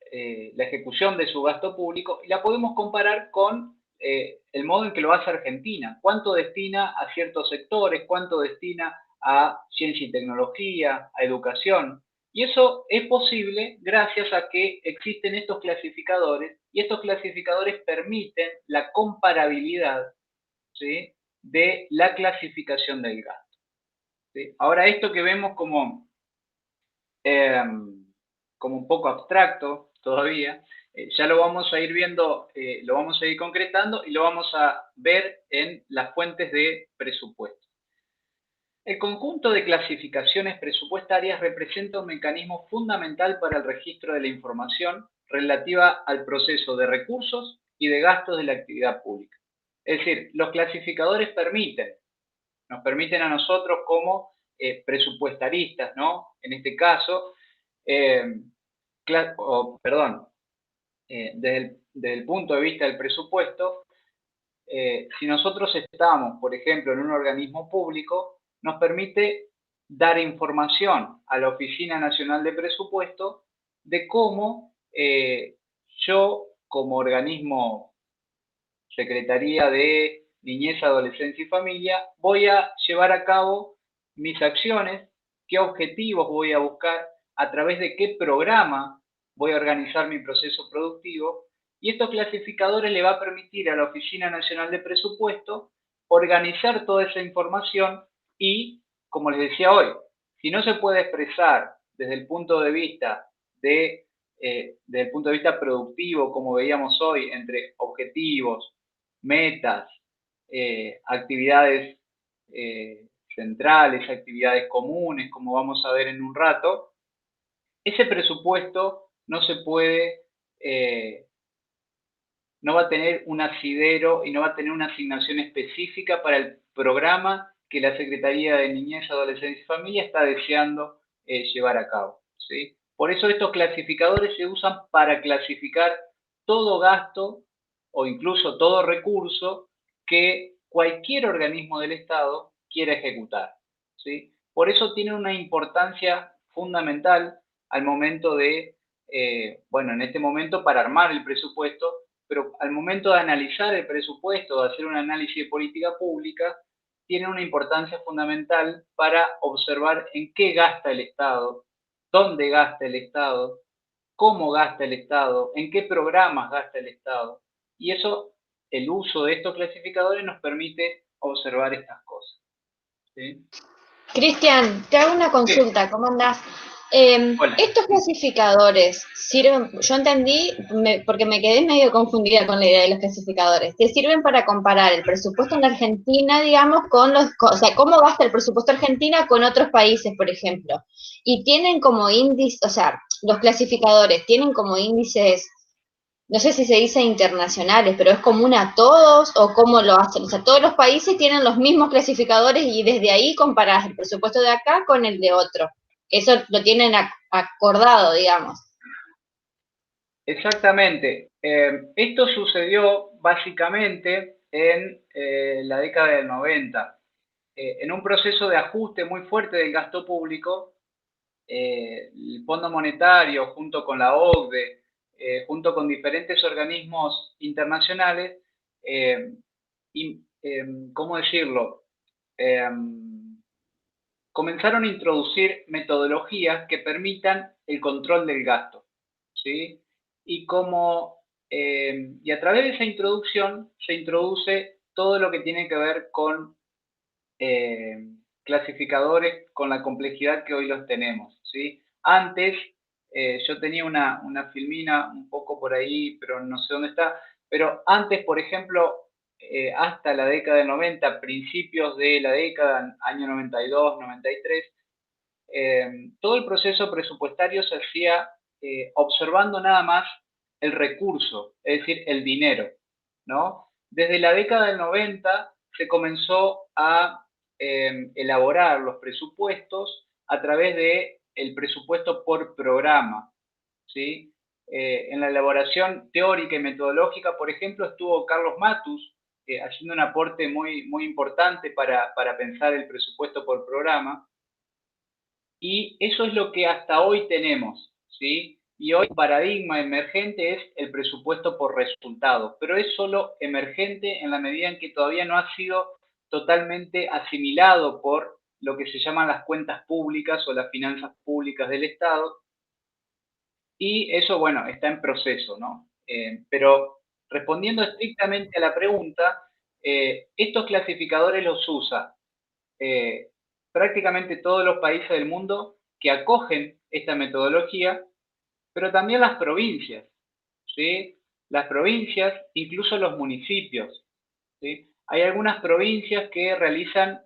la ejecución de su gasto público, y la podemos comparar con el modo en que lo hace Argentina. Cuánto destina a ciertos sectores, cuánto destina a ciencia y tecnología, a educación. Y eso es posible gracias a que existen estos clasificadores, y estos clasificadores permiten la comparabilidad, ¿sí?, de la clasificación del gasto, ¿sí? Ahora, esto que vemos como un poco abstracto todavía, ya lo vamos a ir viendo, lo vamos a ir concretando y lo vamos a ver en las fuentes de presupuesto. El conjunto de clasificaciones presupuestarias representa un mecanismo fundamental para el registro de la información relativa al proceso de recursos y de gastos de la actividad pública. Es decir, los clasificadores nos permiten a nosotros como presupuestaristas, ¿no?, en este caso, desde el punto de vista del presupuesto, si nosotros estamos, por ejemplo, en un organismo público, nos permite dar información a la Oficina Nacional de Presupuesto de cómo yo, como organismo, Secretaría de Niñez, Adolescencia y Familia, voy a llevar a cabo mis acciones, qué objetivos voy a buscar, a través de qué programa voy a organizar mi proceso productivo, y estos clasificadores le va a permitir a la Oficina Nacional de Presupuesto organizar toda esa información y, como les decía hoy, si no se puede expresar desde el punto de vista desde el punto de vista productivo, como veíamos hoy, entre objetivos, metas, actividades centrales, actividades comunes, como vamos a ver en un rato, ese presupuesto no se puede, no va a tener un asidero y no va a tener una asignación específica para el programa que la Secretaría de Niñez, Adolescencia y Familia está deseando llevar a cabo, ¿sí? Por eso estos clasificadores se usan para clasificar todo gasto o incluso todo recurso que cualquier organismo del Estado quiera ejecutar, ¿sí? Por eso tiene una importancia fundamental al momento de, bueno, en este momento para armar el presupuesto, pero al momento de analizar el presupuesto, de hacer un análisis de política pública, tiene una importancia fundamental para observar en qué gasta el Estado, dónde gasta el Estado, cómo gasta el Estado, en qué programas gasta el Estado. Y eso, el uso de estos clasificadores nos permite observar estas cosas, ¿sí? Cristian, te hago una consulta, ¿cómo andás? Hola. Estos clasificadores sirven, yo entendí, porque me quedé medio confundida con la idea de los clasificadores, te sirven para comparar el presupuesto en Argentina, digamos, o sea, cómo gasta el presupuesto Argentina con otros países, por ejemplo. Y tienen como índice, o sea, los clasificadores tienen como índices, no sé si se dice internacionales, pero es común a todos o cómo lo hacen. O sea, todos los países tienen los mismos clasificadores y desde ahí comparás el presupuesto de acá con el de otro. Eso lo tienen acordado, digamos. Exactamente. Esto sucedió básicamente en la década del 90. En un proceso de ajuste muy fuerte del gasto público, el Fondo Monetario, junto con la OCDE, junto con diferentes organismos internacionales, ¿cómo decirlo? Comenzaron a introducir metodologías que permitan el control del gasto, ¿sí? Y a través de esa introducción se introduce todo lo que tiene que ver con clasificadores con la complejidad que hoy los tenemos, ¿sí? Antes, yo tenía una filmina un poco por ahí, pero no sé dónde está, pero antes, por ejemplo, hasta la década del 90, principios de la década, año 92, 93, todo el proceso presupuestario se hacía observando nada más el recurso, es decir, el dinero, ¿no? Desde la década del 90 se comenzó a elaborar los presupuestos a través del presupuesto por programa, ¿sí? En la elaboración teórica y metodológica, por ejemplo, estuvo Carlos Matus haciendo un aporte muy, muy importante para pensar el presupuesto por programa. Y eso es lo que hasta hoy tenemos, ¿sí? Y hoy el paradigma emergente es el presupuesto por resultados, pero es solo emergente en la medida en que todavía no ha sido totalmente asimilado por lo que se llaman las cuentas públicas o las finanzas públicas del Estado. Y eso, bueno, está en proceso, ¿no? Pero respondiendo estrictamente a la pregunta, estos clasificadores los usa prácticamente todos los países del mundo que acogen esta metodología, pero también las provincias, ¿sí? Las provincias, incluso los municipios, ¿sí? Hay algunas provincias que realizan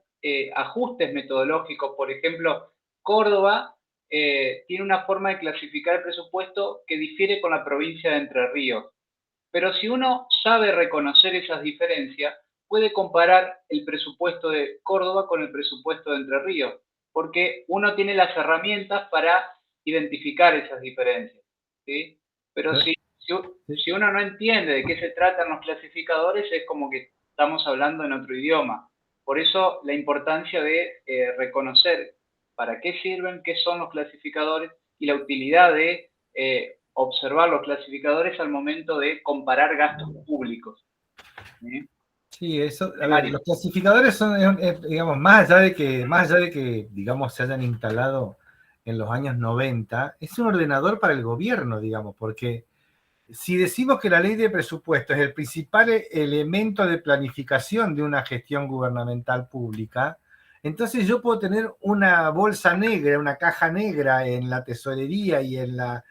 ajustes metodológicos, por ejemplo, Córdoba tiene una forma de clasificar el presupuesto que difiere con la provincia de Entre Ríos. Pero si uno sabe reconocer esas diferencias, puede comparar el presupuesto de Córdoba con el presupuesto de Entre Ríos, porque uno tiene las herramientas para identificar esas diferencias, ¿sí? Pero si uno no entiende de qué se tratan los clasificadores, es como que estamos hablando en otro idioma. Por eso la importancia de reconocer para qué sirven, qué son los clasificadores y la utilidad de observar los clasificadores al momento de comparar gastos públicos. Sí, eso, a ver, los clasificadores son, digamos, más allá de que, digamos, se hayan instalado en los años 90, es un ordenador para el gobierno, digamos, porque si decimos que la ley de presupuesto es el principal elemento de planificación de una gestión gubernamental pública, entonces yo puedo tener una bolsa negra, una caja negra en la tesorería y en la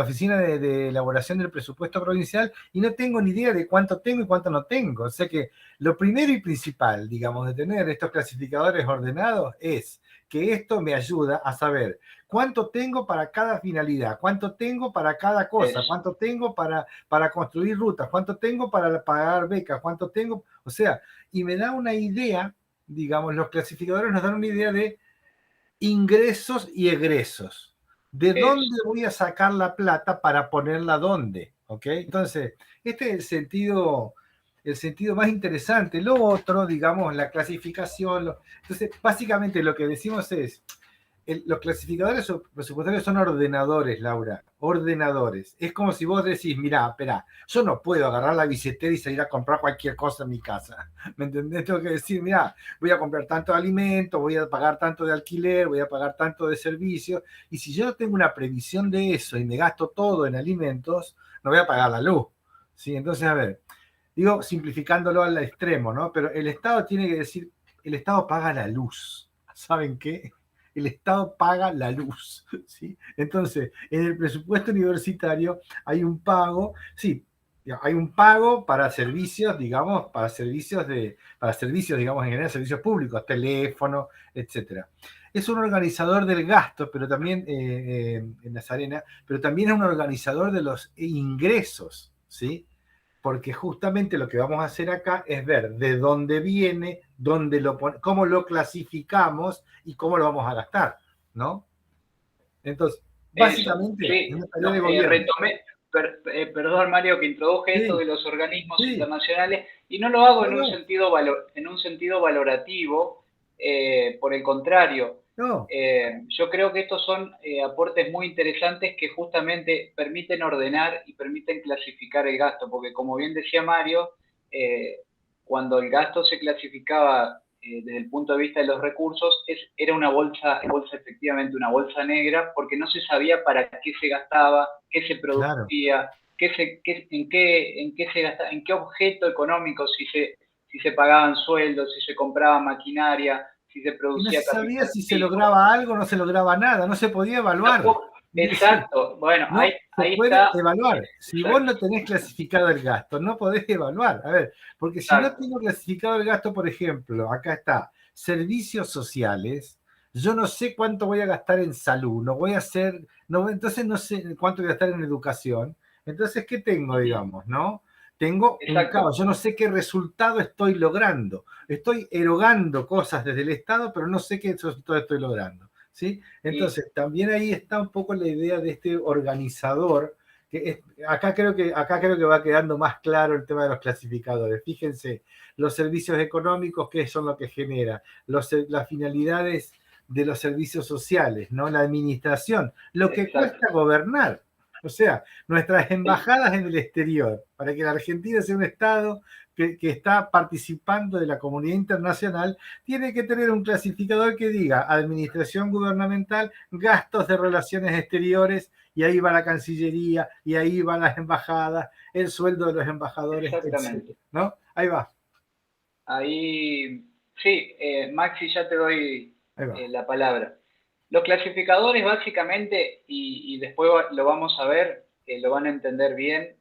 oficina de elaboración del presupuesto provincial y no tengo ni idea de cuánto tengo y cuánto no tengo. O sea que lo primero y principal, digamos, de tener estos clasificadores ordenados es que esto me ayuda a saber cuánto tengo para cada finalidad, cuánto tengo para cada cosa, cuánto tengo para construir rutas, cuánto tengo para pagar becas, cuánto tengo, o sea, y me da una idea, digamos, los clasificadores nos dan una idea de ingresos y egresos. ¿De dónde voy a sacar la plata para ponerla dónde? ¿Ok? Entonces, este es el sentido más interesante. Lo otro, digamos, la clasificación. Entonces, básicamente lo que decimos es, los clasificadores presupuestarios son ordenadores, Laura, ordenadores. Es como si vos decís, mirá, espera, yo no puedo agarrar la billetera y salir a comprar cualquier cosa en mi casa. ¿Me entendés? Tengo que decir, mirá, voy a comprar tanto de alimento, voy a pagar tanto de alquiler, voy a pagar tanto de servicios. Y si yo no tengo una previsión de eso y me gasto todo en alimentos, no voy a pagar la luz. ¿Sí? Entonces, a ver, digo simplificándolo al extremo, ¿no? Pero el Estado tiene que decir, el Estado paga la luz. ¿saben qué? El Estado paga la luz, ¿sí? Entonces, en el presupuesto universitario hay un pago, sí, hay un pago para servicios, digamos, para servicios, digamos, en general, servicios públicos, teléfono, etcétera. Es un organizador del gasto, pero también, en Nazarena, pero también es un organizador de los ingresos, ¿sí? Porque justamente lo que vamos a hacer acá es ver de dónde viene, cómo lo clasificamos y cómo lo vamos a gastar, ¿no? Entonces, básicamente, sí, es una tarea de gobierno. retomé, perdón Mario, que introduje esto Sí, de los organismos sí. internacionales y no lo hago No, no. en un sentido valorativo, por el contrario. No, Yo creo que estos son aportes muy interesantes que justamente permiten ordenar y permiten clasificar el gasto, porque como bien decía Mario, cuando el gasto se clasificaba desde el punto de vista de los recursos, era una bolsa, efectivamente una bolsa negra, porque no se sabía para qué se gastaba, qué se producía, en qué se gastaba, en qué objeto económico, si se pagaban sueldos, si se compraba maquinaria, si se y no producía se sabía capital si se fijo. lograba algo o no se lograba nada, no se podía evaluar. Exacto, bueno, No ahí se puede está. evaluar. Si Exacto. vos no tenés clasificado el gasto, no podés evaluar. A ver, porque si no tengo clasificado el gasto, por ejemplo, acá está, servicios sociales, yo no sé cuánto voy a gastar en salud, entonces no sé cuánto voy a gastar en educación. Entonces, ¿qué tengo, digamos, no? Tengo un caos, yo no sé qué resultado estoy logrando. Estoy erogando cosas desde el Estado, pero no sé qué resultado estoy logrando. ¿Sí? Entonces, también ahí está un poco la idea de este organizador, acá creo que va quedando más claro el tema de los clasificadores. Fíjense, los servicios económicos, ¿qué son lo que genera? Las finalidades de los servicios sociales, ¿no? La administración, lo que cuesta gobernar. O sea, nuestras embajadas en el exterior, para que la Argentina sea un Estado que está participando de la comunidad internacional, tiene que tener un clasificador que diga administración gubernamental, gastos de relaciones exteriores, y ahí va la Cancillería, y ahí van las embajadas, el sueldo de los embajadores, etc. ¿No? Ahí va. Ahí, sí, Maxi, ya te doy la palabra. Los clasificadores básicamente, y después lo vamos a ver, lo van a entender bien,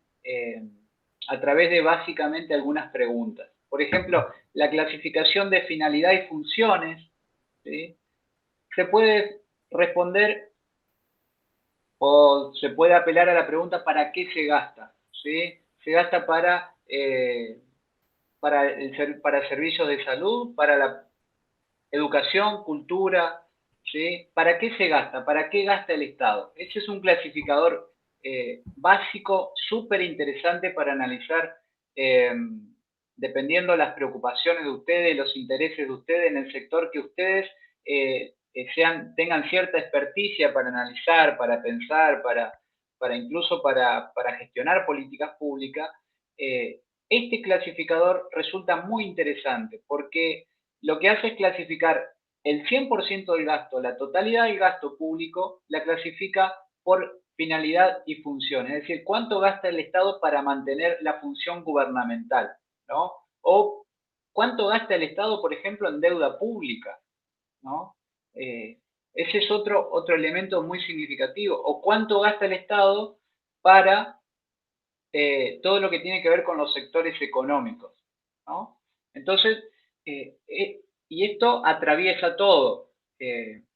a través de básicamente algunas preguntas. Por ejemplo, la clasificación de finalidad y funciones, ¿sí? Se puede responder o se puede apelar a la pregunta ¿para qué se gasta? ¿Sí? Se gasta para servicios de salud, para la educación, cultura, ¿sí? ¿Para qué se gasta? ¿Para qué gasta el Estado? Ese es un clasificador básico, súper interesante para analizar, dependiendo las preocupaciones de ustedes, los intereses de ustedes en el sector que ustedes tengan cierta experticia para analizar, para pensar, incluso para gestionar políticas públicas. Este clasificador resulta muy interesante porque lo que hace es clasificar el 100% del gasto, la totalidad del gasto público, la clasifica por finalidad y función, es decir, cuánto gasta el Estado para mantener la función gubernamental, ¿no? O cuánto gasta el Estado, por ejemplo, en deuda pública, ¿no? Ese es otro elemento muy significativo. O cuánto gasta el Estado para todo lo que tiene que ver con los sectores económicos, ¿no? Entonces, y esto atraviesa todo.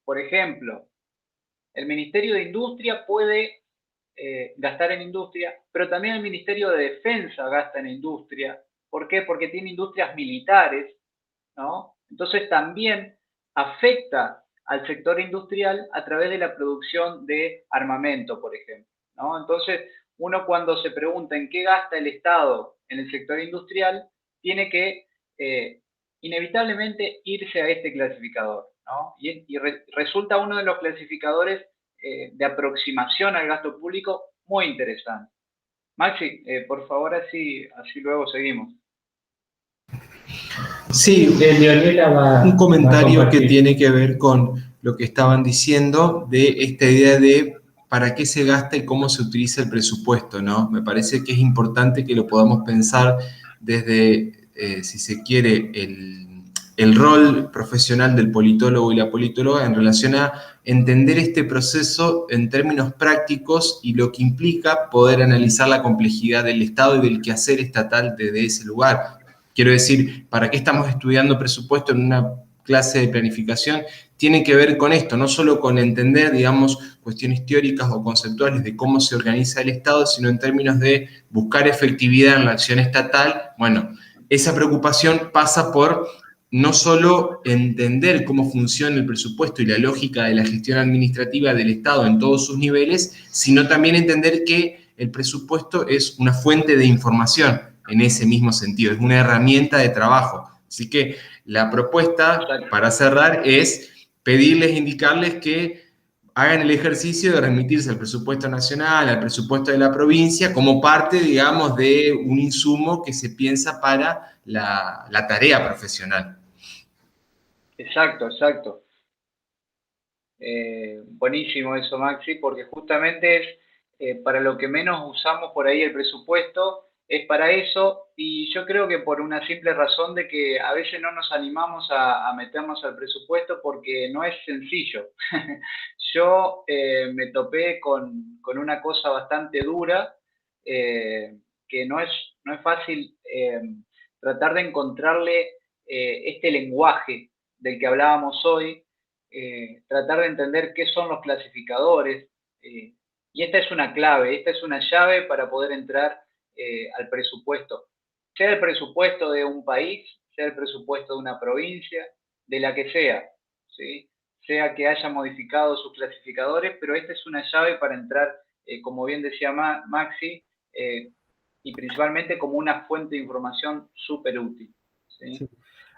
Por ejemplo, el Ministerio de Industria puede gastar en industria, pero también el Ministerio de Defensa gasta en industria. ¿Por qué? Porque tiene industrias militares, ¿no? Entonces también afecta al sector industrial a través de la producción de armamento, por ejemplo, ¿no? Entonces, uno cuando se pregunta en qué gasta el Estado en el sector industrial, tiene que inevitablemente irse a este clasificador, ¿no? Y resulta uno de los clasificadores de aproximación al gasto público muy interesante. Maxi, por favor, así luego seguimos. Sí, Leonela un comentario que tiene que ver con lo que estaban diciendo de esta idea de para qué se gasta y cómo se utiliza el presupuesto, ¿no? Me parece que es importante que lo podamos pensar desde, si se quiere, el rol profesional del politólogo y la politóloga en relación a entender este proceso en términos prácticos y lo que implica poder analizar la complejidad del Estado y del quehacer estatal desde ese lugar. Quiero decir, ¿para qué estamos estudiando presupuesto en una clase de planificación? Tiene que ver con esto, no solo con entender, digamos, cuestiones teóricas o conceptuales de cómo se organiza el Estado, sino en términos de buscar efectividad en la acción estatal. Bueno, esa preocupación pasa por no solo entender cómo funciona el presupuesto y la lógica de la gestión administrativa del Estado en todos sus niveles, sino también entender que el presupuesto es una fuente de información en ese mismo sentido, es una herramienta de trabajo. Así que la propuesta, para cerrar, es pedirles, indicarles que hagan el ejercicio de remitirse al presupuesto nacional, al presupuesto de la provincia, como parte, digamos, de un insumo que se piensa para la tarea profesional. Exacto, exacto. Buenísimo eso, Maxi, porque justamente es para lo que menos usamos por ahí el presupuesto, es para eso, y yo creo que por una simple razón de que a veces no nos animamos a meternos al presupuesto porque no es sencillo. Yo me topé con una cosa bastante dura, que no es fácil tratar de encontrarle este lenguaje del que hablábamos hoy, tratar de entender qué son los clasificadores, y esta es una clave, esta es una llave para poder entrar al presupuesto, sea el presupuesto de un país, sea el presupuesto de una provincia, de la que sea, ¿sí? Sea que haya modificado sus clasificadores, pero esta es una llave para entrar, como bien decía Maxi, y principalmente como una fuente de información súper útil, ¿sí? Sí.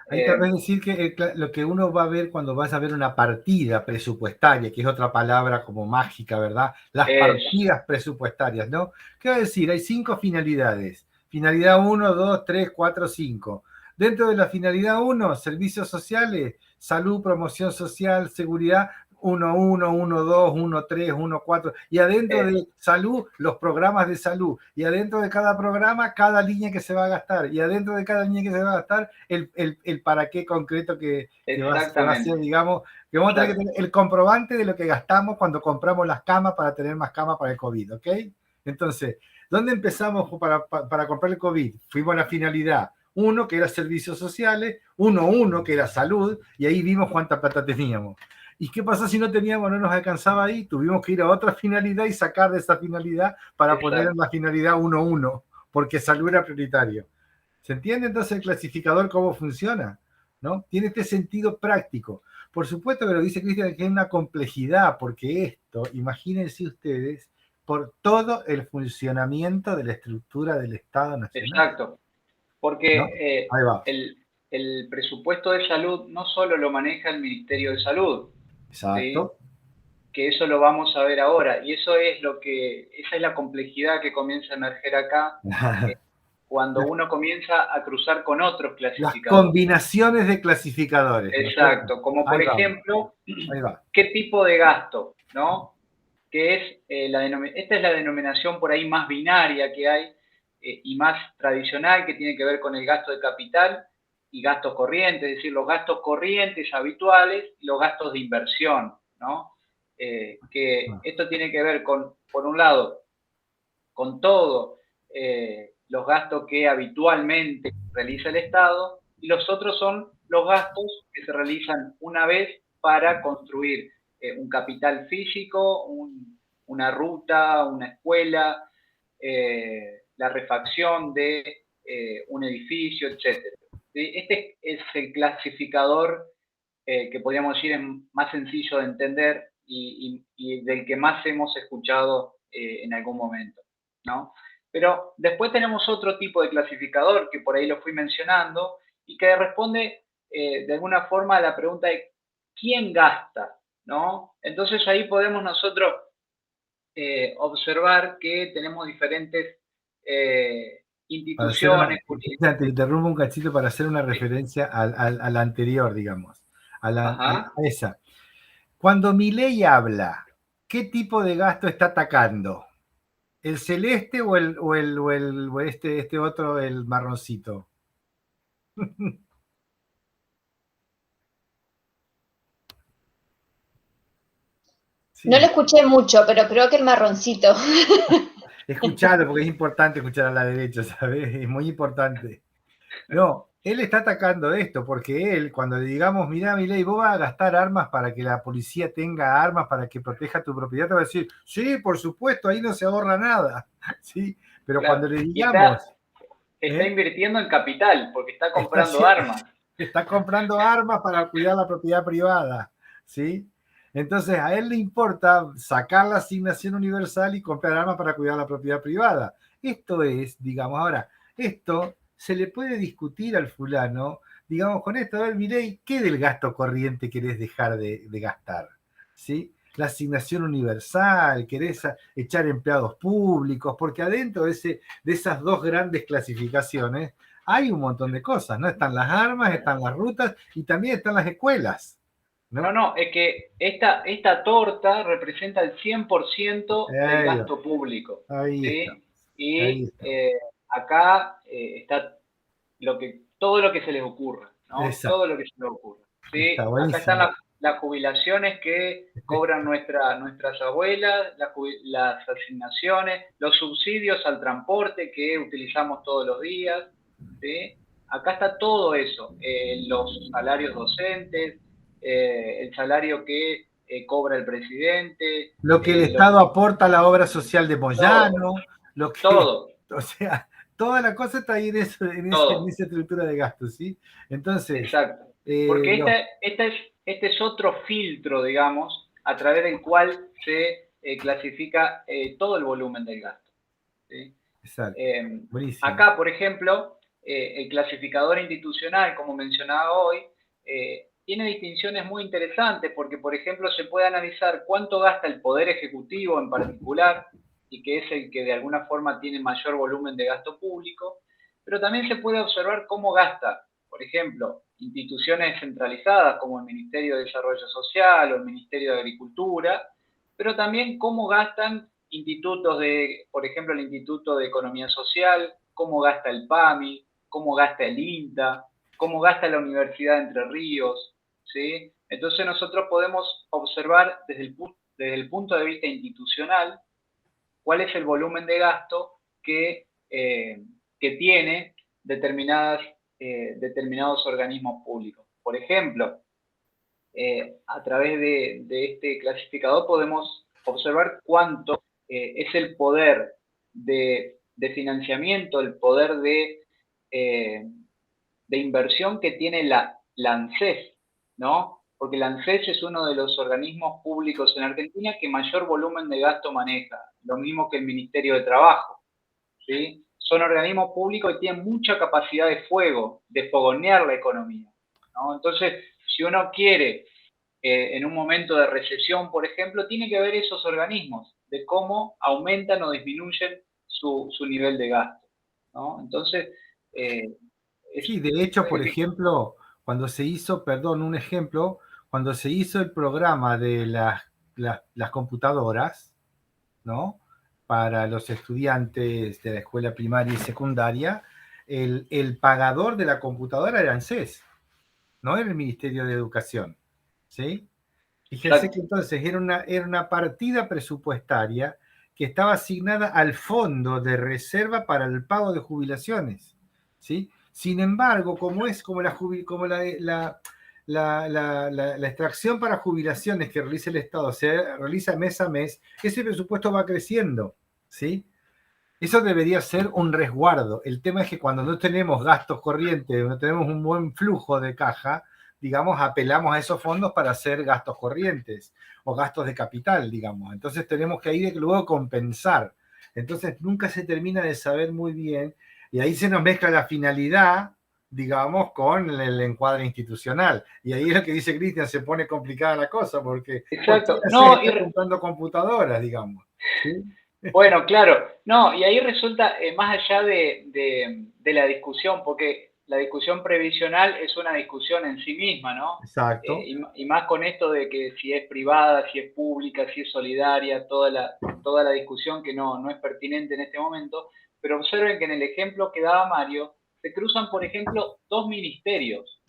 Ahí tal vez decir que lo que uno va a ver cuando vas a ver una partida presupuestaria, que es otra palabra como mágica, ¿verdad? Las partidas presupuestarias, ¿no? ¿Qué va a decir? Hay 5 finalidades. Finalidad 1, 2, 3, 4, 5. Dentro de la finalidad 1, servicios sociales, salud, promoción social, seguridad, 1.1, 1.2, 1.3, 1.4, y adentro de salud, los programas de salud, y adentro de cada programa, cada línea que se va a gastar, y adentro de cada línea que se va a gastar, el para qué concreto que va a ser, digamos, que vamos a tener que tener el comprobante de lo que gastamos cuando compramos las camas para tener más camas para el COVID, ¿ok? Entonces, ¿dónde empezamos para comprar el COVID? Fuimos a la finalidad 1, que era servicios sociales, 1.1, que era salud, y ahí vimos cuánta plata teníamos. ¿Y qué pasó si no teníamos, no nos alcanzaba ahí? Tuvimos que ir a otra finalidad y sacar de esa finalidad para poner en la finalidad 1.1, porque salud era prioritario. ¿Se entiende entonces el clasificador cómo funciona? ¿No? Tiene este sentido práctico. Por supuesto que lo dice Cristian, que hay una complejidad, porque esto, imagínense ustedes, por todo el funcionamiento de la estructura del Estado Nacional. Exacto, porque ¿no? el presupuesto de salud no solo lo maneja el Ministerio de Salud. Exacto. ¿Sí? Que eso lo vamos a ver ahora, y esa es la complejidad que comienza a emerger acá, cuando uno comienza a cruzar con otros clasificadores. Las combinaciones de clasificadores. Exacto, ¿no? Como por ejemplo, ¿qué tipo de gasto? ¿No? Que es, esta es la denominación por ahí más binaria que hay, y más tradicional, que tiene que ver con el gasto de capital y gastos corrientes, es decir, los gastos corrientes habituales y los gastos de inversión, ¿no? Que esto tiene que ver con, por un lado, con todo los gastos que habitualmente realiza el Estado, y los otros son los gastos que se realizan una vez para construir un capital físico, una ruta, una escuela, la refacción de un edificio, etc. Este es el clasificador que podríamos decir es más sencillo de entender y del que más hemos escuchado en algún momento, ¿no? Pero después tenemos otro tipo de clasificador, que por ahí lo fui mencionando, y que responde de alguna forma a la pregunta de ¿quién gasta? ¿No? Entonces ahí podemos nosotros observar que tenemos diferentes instituciones. Te interrumpo un cachito para hacer una referencia a la anterior, digamos, a esa. Cuando Milei habla, ¿qué tipo de gasto está atacando? ¿El celeste o este otro, el marroncito? Sí. No lo escuché mucho, pero creo que el marroncito. Escuchalo, porque es importante escuchar a la derecha, ¿sabes? Es muy importante. No, él está atacando esto, porque él, cuando le digamos, mirá, Milei, vos vas a gastar armas para que la policía tenga armas para que proteja tu propiedad, te va a decir, sí, por supuesto, ahí no se ahorra nada, ¿sí? Pero Claro. cuando le Y digamos... está invirtiendo en capital, porque está comprando Está, armas. está comprando armas para cuidar la propiedad privada, ¿sí? Entonces a él le importa sacar la asignación universal y comprar armas para cuidar la propiedad privada. Esto es, digamos, ahora, esto se le puede discutir al fulano, digamos, con esto, a ver, Milei, ¿qué del gasto corriente querés dejar de gastar? ¿Sí? La asignación universal, querés echar empleados públicos, porque adentro de esas dos grandes clasificaciones hay un montón de cosas, ¿no? Están las armas, están las rutas y también están las escuelas, ¿no? No, es que esta torta representa el 100% del Ahí, gasto público, ahí está, ¿sí? Y ahí está. acá está todo lo que se les ocurra, ¿no? Exacto, Todo lo que se les ocurra, ¿sí? está Acá están buenísimo. las jubilaciones que cobran nuestras abuelas, las asignaciones, los subsidios al transporte que utilizamos todos los días, ¿sí? Acá está todo eso, los salarios docentes, el salario que cobra el presidente, Lo que el Estado aporta a la obra social de todo, Moyano, lo que, todo, o sea, toda la cosa está ahí en todo, esa estructura de gastos, ¿sí? Entonces, exacto. Porque no, este es otro filtro, digamos, a través del cual se clasifica todo el volumen del gasto, ¿sí? exacto, buenísimo. Acá, por ejemplo, el clasificador institucional, como mencionaba hoy, tiene distinciones muy interesantes porque, por ejemplo, se puede analizar cuánto gasta el Poder Ejecutivo en particular, y que es el que de alguna forma tiene mayor volumen de gasto público, pero también se puede observar cómo gasta, por ejemplo, instituciones descentralizadas como el Ministerio de Desarrollo Social o el Ministerio de Agricultura, pero también cómo gastan institutos por ejemplo, el Instituto de Economía Social, cómo gasta el PAMI, cómo gasta el INTA, cómo gasta la Universidad de Entre Ríos, ¿sí? Entonces nosotros podemos observar desde el punto de vista institucional cuál es el volumen de gasto que tiene determinados organismos públicos. Por ejemplo, a través de este clasificador podemos observar cuánto es el poder de financiamiento, el poder de inversión que tiene la ANSES, ¿no? Porque la ANSES es uno de los organismos públicos en Argentina que mayor volumen de gasto maneja, lo mismo que el Ministerio de Trabajo, ¿sí? Son organismos públicos que tienen mucha capacidad de fuego, de fogonear la economía, ¿no? Entonces, si uno quiere, en un momento de recesión, por ejemplo, tiene que ver esos organismos, de cómo aumentan o disminuyen su nivel de gasto, ¿no? Entonces, Sí, de hecho, por ejemplo, cuando se hizo, perdón, un ejemplo, cuando se hizo el programa de las computadoras, ¿no? Para los estudiantes de la escuela primaria y secundaria, el pagador de la computadora era ANSES, no era el Ministerio de Educación, ¿sí? Fíjense que entonces era una partida presupuestaria que estaba asignada al fondo de reserva para el pago de jubilaciones, ¿sí? Sin embargo, como es como la extracción para jubilaciones que realiza el Estado se realiza mes a mes, ese presupuesto va creciendo, ¿sí? Eso debería ser un resguardo. El tema es que cuando no tenemos gastos corrientes, no tenemos un buen flujo de caja, digamos, apelamos a esos fondos para hacer gastos corrientes o gastos de capital, digamos. Entonces tenemos que ahí luego compensar. Entonces nunca se termina de saber muy bien y ahí se nos mezcla la finalidad, digamos, con el encuadre institucional. Y ahí es lo que dice Cristian, se pone complicada la cosa porque exacto. No, está comprando computadoras, digamos. ¿Sí? Bueno, claro, no, y ahí resulta, más allá de la discusión, porque la discusión previsional es una discusión en sí misma, ¿no? Exacto. Y más con esto de que si es privada, si es pública, si es solidaria, toda la discusión que no es pertinente en este momento, pero observen que en el ejemplo que daba Mario, se cruzan, por ejemplo, dos ministerios,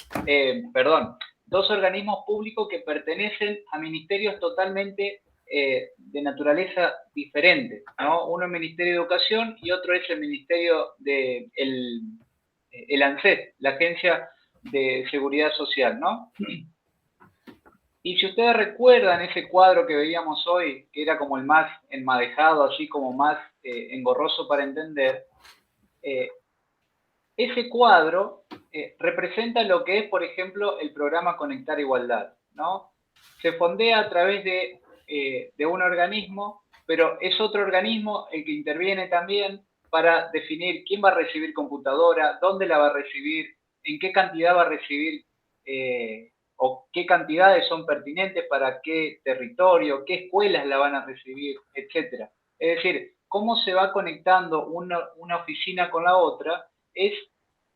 dos organismos públicos que pertenecen a ministerios totalmente de naturaleza diferente, ¿no? Uno es el Ministerio de Educación y otro es el Ministerio de el ANSES, la Agencia de Seguridad Social, ¿no? Y si ustedes recuerdan ese cuadro que veíamos hoy, que era como el más enmadejado, así como más engorroso para entender, ese cuadro representa lo que es, por ejemplo, el programa Conectar Igualdad, ¿no? Se fondea a través de un organismo, pero es otro organismo el que interviene también para definir quién va a recibir computadora, dónde la va a recibir, en qué cantidad va a recibir o qué cantidades son pertinentes para qué territorio, qué escuelas la van a recibir, etcétera. Es decir, cómo se va conectando una oficina con la otra es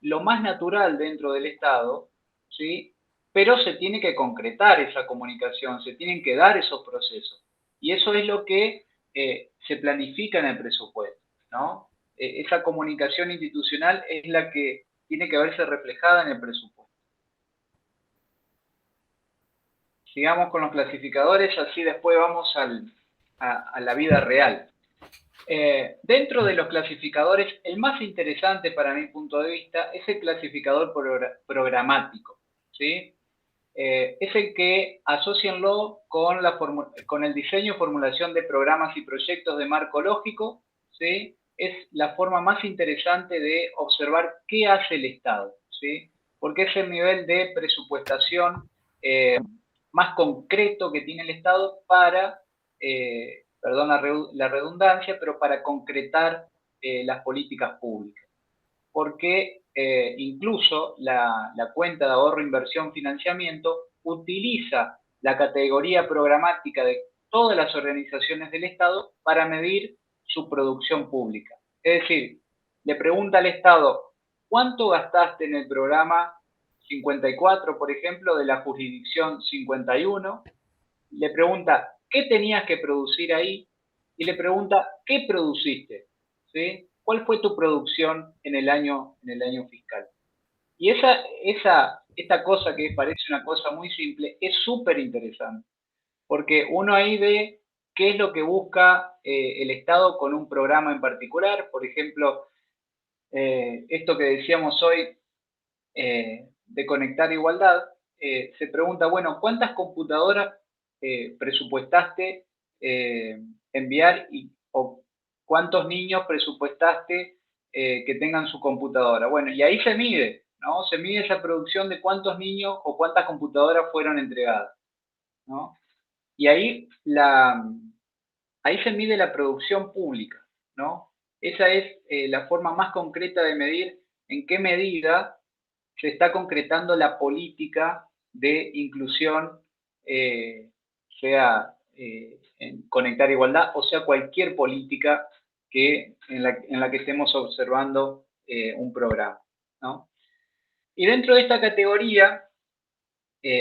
lo más natural dentro del Estado, ¿sí? Pero se tiene que concretar esa comunicación, se tienen que dar esos procesos. Y eso es lo que se planifica en el presupuesto, ¿no? Esa comunicación institucional es la que tiene que verse reflejada en el presupuesto. Sigamos con los clasificadores, así después vamos a la vida real. Dentro de los clasificadores, el más interesante para mi punto de vista es el clasificador programático, ¿sí? Es el que asócienlo con el diseño y formulación de programas y proyectos de marco lógico, ¿sí? Es la forma más interesante de observar qué hace el Estado, ¿sí? Porque es el nivel de presupuestación más concreto que tiene el Estado para, perdón la redundancia, pero para concretar las políticas públicas. Porque incluso la cuenta de ahorro, inversión, financiamiento utiliza la categoría programática de todas las organizaciones del Estado para medir su producción pública. Es decir, le pregunta al Estado, ¿cuánto gastaste en el programa 54, por ejemplo, de la jurisdicción 51? Le pregunta, ¿qué tenías que producir ahí? Y le pregunta, ¿qué produciste? ¿Sí? ¿Cuál fue tu producción en el año fiscal? Y esta cosa que parece una cosa muy simple es súper interesante, porque uno ahí ve qué es lo que busca el Estado con un programa en particular. Por ejemplo, esto que decíamos hoy de Conectar Igualdad, se pregunta, bueno, ¿cuántas computadoras presupuestaste enviar o cuántos niños presupuestaste que tengan su computadora? Bueno, y ahí se mide, ¿no? Se mide esa producción de cuántos niños o cuántas computadoras fueron entregadas, ¿no? Y ahí se mide la producción pública, ¿no? Esa es la forma más concreta de medir en qué medida se está concretando la política de inclusión, sea en Conectar Igualdad o sea cualquier política en la que estemos observando un programa, ¿no? Y dentro de esta categoría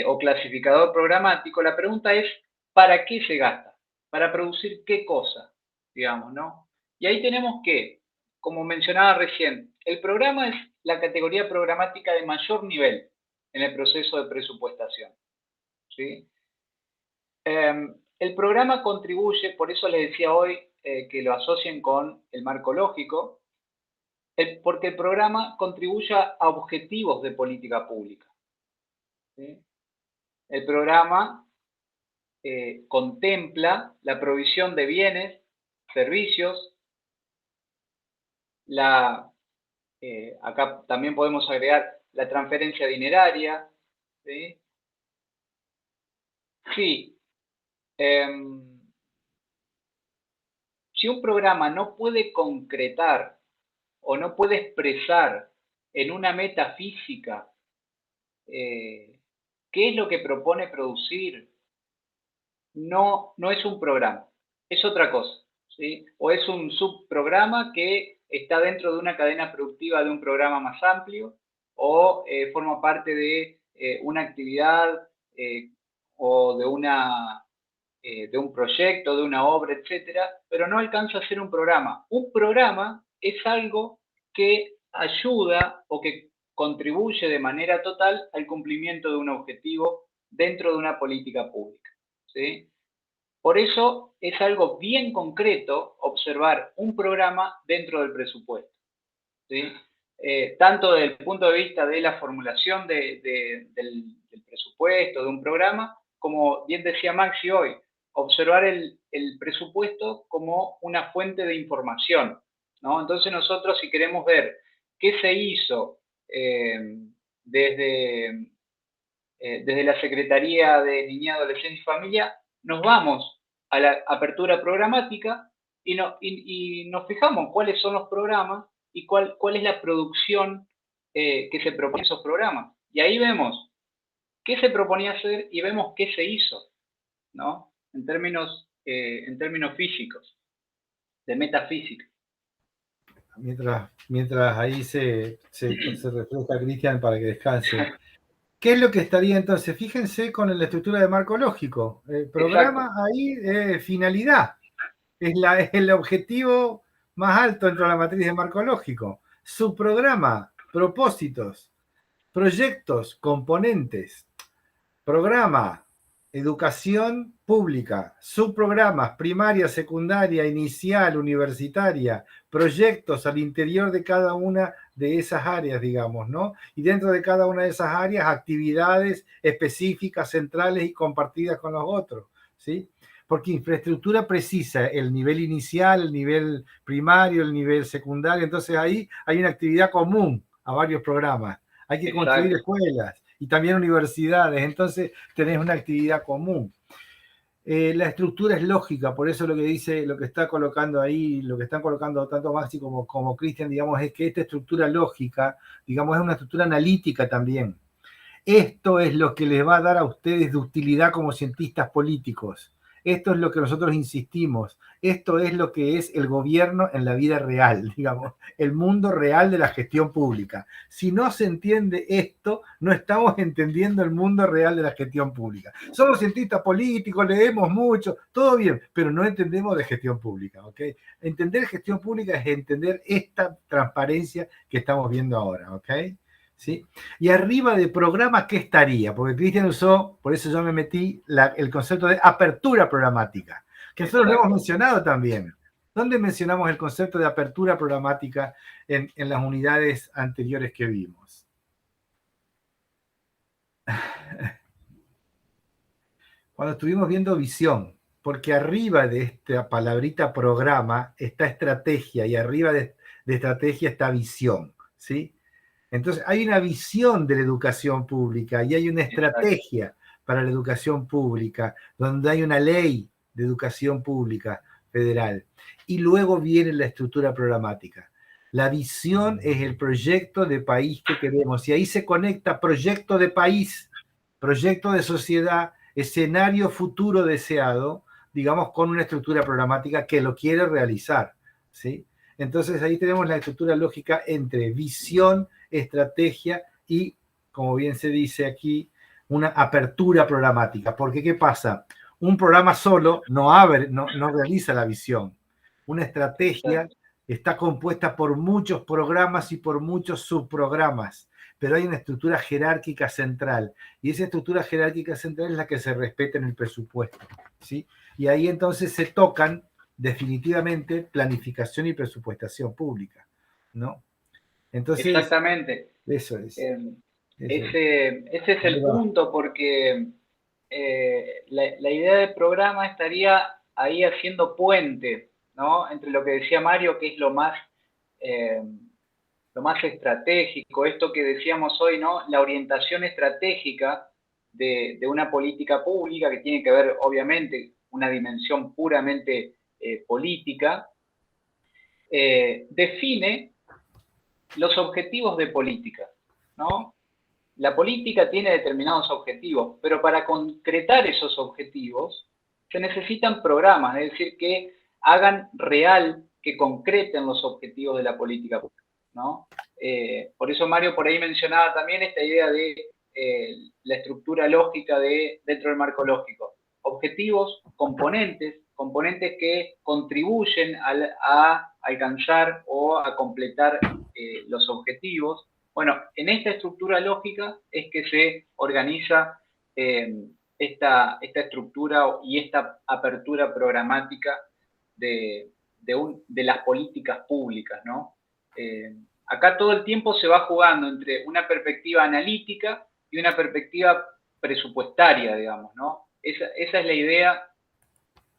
o clasificador programático, la pregunta es, ¿para qué se gasta? ¿Para producir qué cosa? Digamos, ¿no? Y ahí tenemos que, como mencionaba recién, el programa es la categoría programática de mayor nivel en el proceso de presupuestación, ¿sí? El programa contribuye, por eso les decía hoy que lo asocien con el marco lógico, porque el programa contribuye a objetivos de política pública, ¿sí? El programa contempla la provisión de bienes, servicios, acá también podemos agregar la transferencia dineraria, ¿sí? Sí, si un programa no puede concretar o no puede expresar en una meta física qué es lo que propone producir, no es un programa, es otra cosa, ¿sí? O es un subprograma que está dentro de una cadena productiva de un programa más amplio, o forma parte de una actividad o de un proyecto, de una obra, etcétera, pero no alcanza a ser un programa. Un programa es algo que ayuda o que contribuye de manera total al cumplimiento de un objetivo dentro de una política pública, ¿sí? Por eso es algo bien concreto observar un programa dentro del presupuesto, ¿sí? Tanto desde el punto de vista de la formulación del presupuesto, de un programa, como bien decía Maxi hoy, observar el presupuesto como una fuente de información, ¿no? Entonces nosotros, si queremos ver qué se hizo desde la Secretaría de Niñez, Adolescencia y Familia, nos vamos a la apertura programática y nos fijamos cuáles son los programas y cuál es la producción que se propone esos programas. Y ahí vemos qué se proponía hacer y vemos qué se hizo, ¿no? En términos físicos, de metafísica. Mientras ahí se refleja Cristian para que descanse. ¿Qué es lo que estaría entonces? Fíjense con la estructura de marco lógico. El programa Exacto. ahí, finalidad. Es el objetivo más alto dentro de la matriz de marco lógico. Subprograma, propósitos, proyectos, componentes. Programa, educación pública, subprogramas, primaria, secundaria, inicial, universitaria, proyectos al interior de cada una de esas áreas, digamos, ¿no? Y dentro de cada una de esas áreas, actividades específicas, centrales y compartidas con los otros, ¿sí? Porque infraestructura precisa el nivel inicial, el nivel primario, el nivel secundario, entonces ahí hay una actividad común a varios programas. Hay que construir escuelas y también universidades, entonces tenés una actividad común. La estructura es lógica, por eso lo que dice, lo que está colocando ahí, lo que están colocando tanto Maxi como Cristian, digamos, es que esta estructura lógica, digamos, es una estructura analítica también. Esto es lo que les va a dar a ustedes de utilidad como cientistas políticos. Esto es lo que nosotros insistimos. Esto es lo que es el gobierno en la vida real, digamos, el mundo real de la gestión pública. Si no se entiende esto, no estamos entendiendo el mundo real de la gestión pública. Somos cientistas políticos, leemos mucho, todo bien, pero no entendemos de gestión pública, ¿ok? Entender gestión pública es entender esta transparencia que estamos viendo ahora, ¿ok? ¿Sí? Y arriba de programa, ¿qué estaría? Porque Cristian usó, por eso yo me metí, el concepto de apertura programática, que nosotros lo hemos mencionado también. ¿Dónde mencionamos el concepto de apertura programática en las unidades anteriores que vimos? Cuando estuvimos viendo visión, porque arriba de esta palabrita programa está estrategia y arriba de estrategia está visión, ¿sí? Entonces, hay una visión de la educación pública y hay una estrategia para la educación pública, donde hay una ley de educación pública federal. Y luego viene la estructura programática. La visión es el proyecto de país que queremos. Y ahí se conecta proyecto de país, proyecto de sociedad, escenario futuro deseado, digamos, con una estructura programática que lo quiere realizar, ¿sí? Entonces ahí tenemos la estructura lógica entre visión, estrategia y, como bien se dice aquí, una apertura programática. Porque ¿qué pasa? Un programa solo no realiza la visión. Una estrategia está compuesta por muchos programas y por muchos subprogramas, pero hay una estructura jerárquica central. Y esa estructura jerárquica central es la que se respeta en el presupuesto, ¿sí? Y ahí entonces se tocan definitivamente planificación y presupuestación pública, ¿no? Entonces, exactamente. Eso es. Ese es el punto, porque la idea del programa estaría ahí haciendo puente, ¿no? Entre lo que decía Mario, que es lo más estratégico, esto que decíamos hoy, ¿no? La orientación estratégica de una política pública, que tiene que ver, obviamente, una dimensión puramente política, define los objetivos de política, ¿no? La política tiene determinados objetivos, pero para concretar esos objetivos se necesitan programas, es decir, que hagan real, que concreten los objetivos de la política pública, ¿no? Por eso Mario por ahí mencionaba también esta idea de la estructura lógica dentro del marco lógico. Objetivos, componentes que contribuyen a alcanzar o a completar los objetivos. Bueno, en esta estructura lógica es que se organiza el esta estructura y esta apertura programática de las políticas públicas, ¿no? Acá todo el tiempo se va jugando entre una perspectiva analítica y una perspectiva presupuestaria, digamos, ¿no? Esa es la idea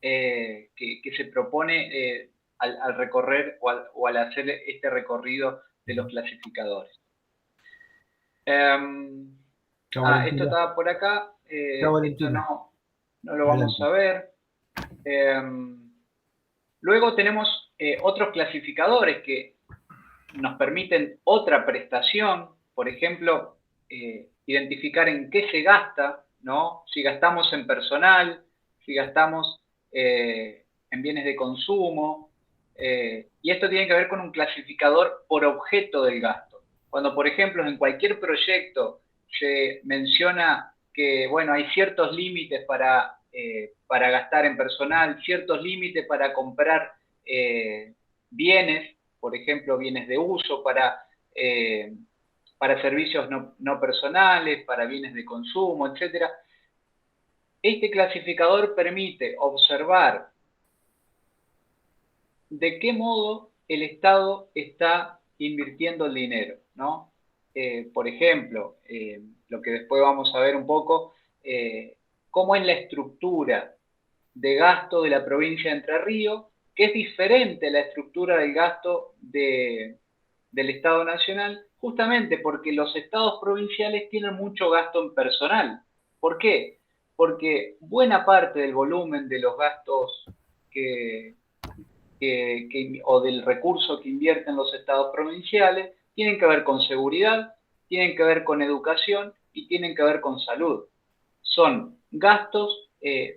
que se propone al recorrer o al hacer este recorrido de los clasificadores. Esto estaba por acá. Esto no lo vamos a ver. Luego tenemos otros clasificadores que nos permiten otra prestación, por ejemplo, identificar en qué se gasta, ¿no? Si gastamos en personal, si gastamos en bienes de consumo, y esto tiene que ver con un clasificador por objeto del gasto. Cuando, por ejemplo, en cualquier proyecto se menciona que, bueno, hay ciertos límites para gastar en personal, ciertos límites para comprar bienes, por ejemplo, bienes de uso, para servicios no personales, para bienes de consumo, etc. Este clasificador permite observar de qué modo el Estado está invirtiendo el dinero, ¿no? Por ejemplo, lo que después vamos a ver un poco, cómo es la estructura de gasto de la provincia de Entre Ríos, que es diferente a la estructura del gasto del Estado Nacional, justamente porque los estados provinciales tienen mucho gasto en personal. ¿Por qué? Porque buena parte del volumen de los gastos o del recurso que invierten los estados provinciales tienen que ver con seguridad, tienen que ver con educación y tienen que ver con salud. Son gastos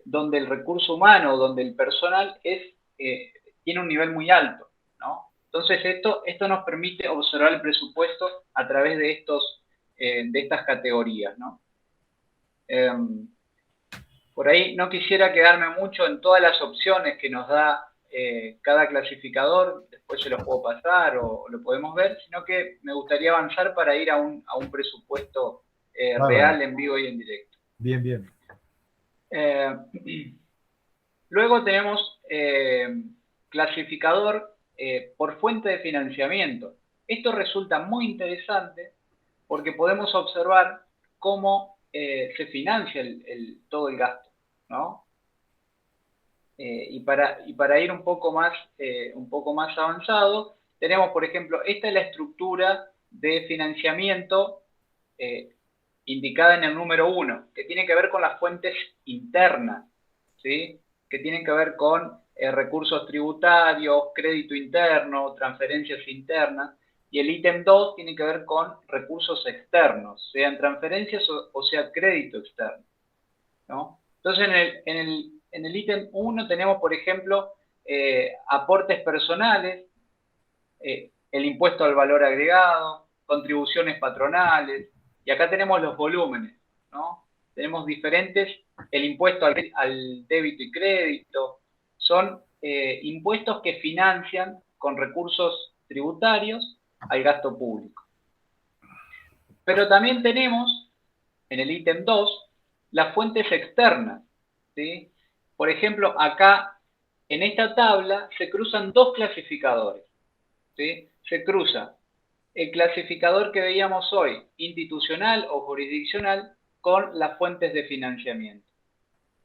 donde el recurso humano, donde el personal tiene un nivel muy alto, ¿no? Entonces esto nos permite observar el presupuesto a través de estas categorías, ¿no? Por ahí no quisiera quedarme mucho en todas las opciones que nos da cada clasificador, después se los puedo pasar o lo podemos ver, sino que me gustaría avanzar para ir a un presupuesto real, en vivo y en directo. Bien, bien. Luego tenemos clasificador por fuente de financiamiento. Esto resulta muy interesante porque podemos observar cómo se financia todo el gasto, ¿no? Y para ir un poco más avanzado, tenemos, por ejemplo, esta es la estructura de financiamiento indicada en el número 1, que tiene que ver con las fuentes internas, ¿sí? Que tienen que ver con recursos tributarios, crédito interno, transferencias internas, y el ítem 2 tiene que ver con recursos externos, sean transferencias o sea crédito externo, ¿no? Entonces, en el ítem 1 tenemos, por ejemplo, aportes personales, el impuesto al valor agregado, contribuciones patronales, y acá tenemos los volúmenes, ¿no? Tenemos diferentes, el impuesto al débito y crédito, son impuestos que financian con recursos tributarios al gasto público. Pero también tenemos, en el ítem 2, las fuentes externas, ¿sí? Por ejemplo, acá, en esta tabla, se cruzan dos clasificadores, ¿sí? Se cruza el clasificador que veíamos hoy, institucional o jurisdiccional, con las fuentes de financiamiento.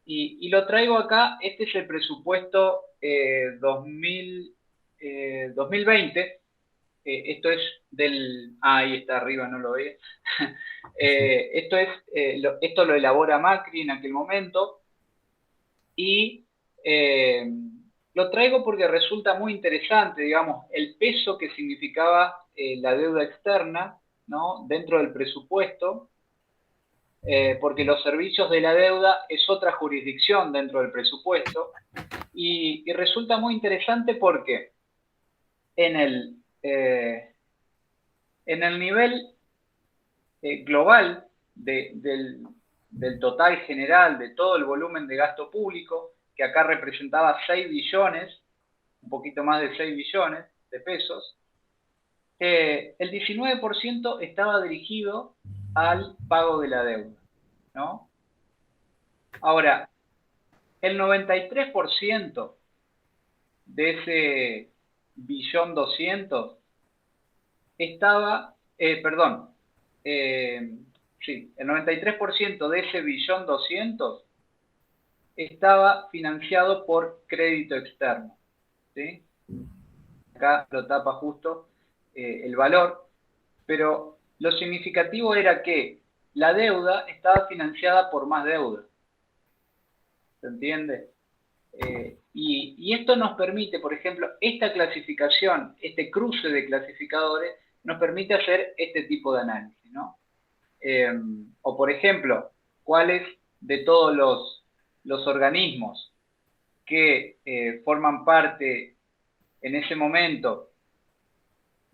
Y lo traigo acá, este es el presupuesto 2020, esto es ahí está arriba, no lo ve. Esto lo elabora Macri en aquel momento, y lo traigo porque resulta muy interesante, digamos, el peso que significaba la deuda externa, ¿no? Dentro del presupuesto, porque los servicios de la deuda es otra jurisdicción dentro del presupuesto, y resulta muy interesante porque en el nivel global del total general de todo el volumen de gasto público, que acá representaba 6 billones, un poquito más de 6 billones de pesos, el 19% estaba dirigido al pago de la deuda, ¿no? Ahora, el 93% de ese 1.200.000.000 estaba, sí, el 93% de ese 1.200.000.000 estaba financiado por crédito externo, ¿sí? Acá lo tapa justo el valor, pero lo significativo era que la deuda estaba financiada por más deuda. ¿Se entiende? Y esto nos permite, por ejemplo, esta clasificación, este cruce de clasificadores, nos permite hacer este tipo de análisis, ¿no? O, por ejemplo, cuáles de todos los organismos que forman parte en ese momento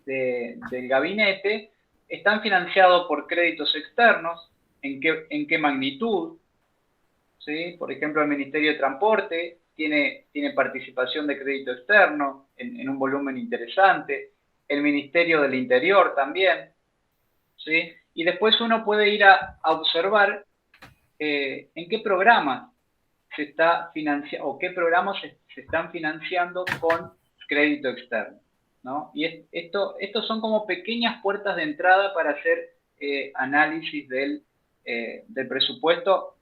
del gabinete están financiados por créditos externos, en qué magnitud, ¿sí? Por ejemplo, el Ministerio de Transporte tiene participación de crédito externo en un volumen interesante, el Ministerio del Interior también, ¿sí? Y después uno puede ir a observar en qué programas se está financiando o qué programas se están financiando con crédito externo, ¿no? Y estos son como pequeñas puertas de entrada para hacer análisis del presupuesto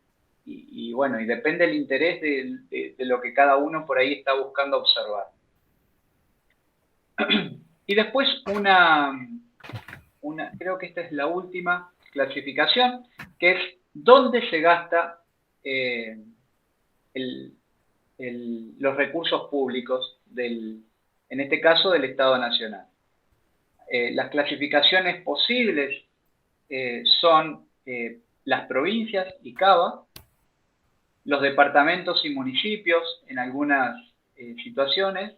y bueno, y depende del interés de lo que cada uno por ahí está buscando observar. Y después creo que esta es la última clasificación, que es dónde se gasta los recursos públicos, en este caso del Estado Nacional. Las clasificaciones posibles son las provincias y CABA, los departamentos y municipios en algunas situaciones,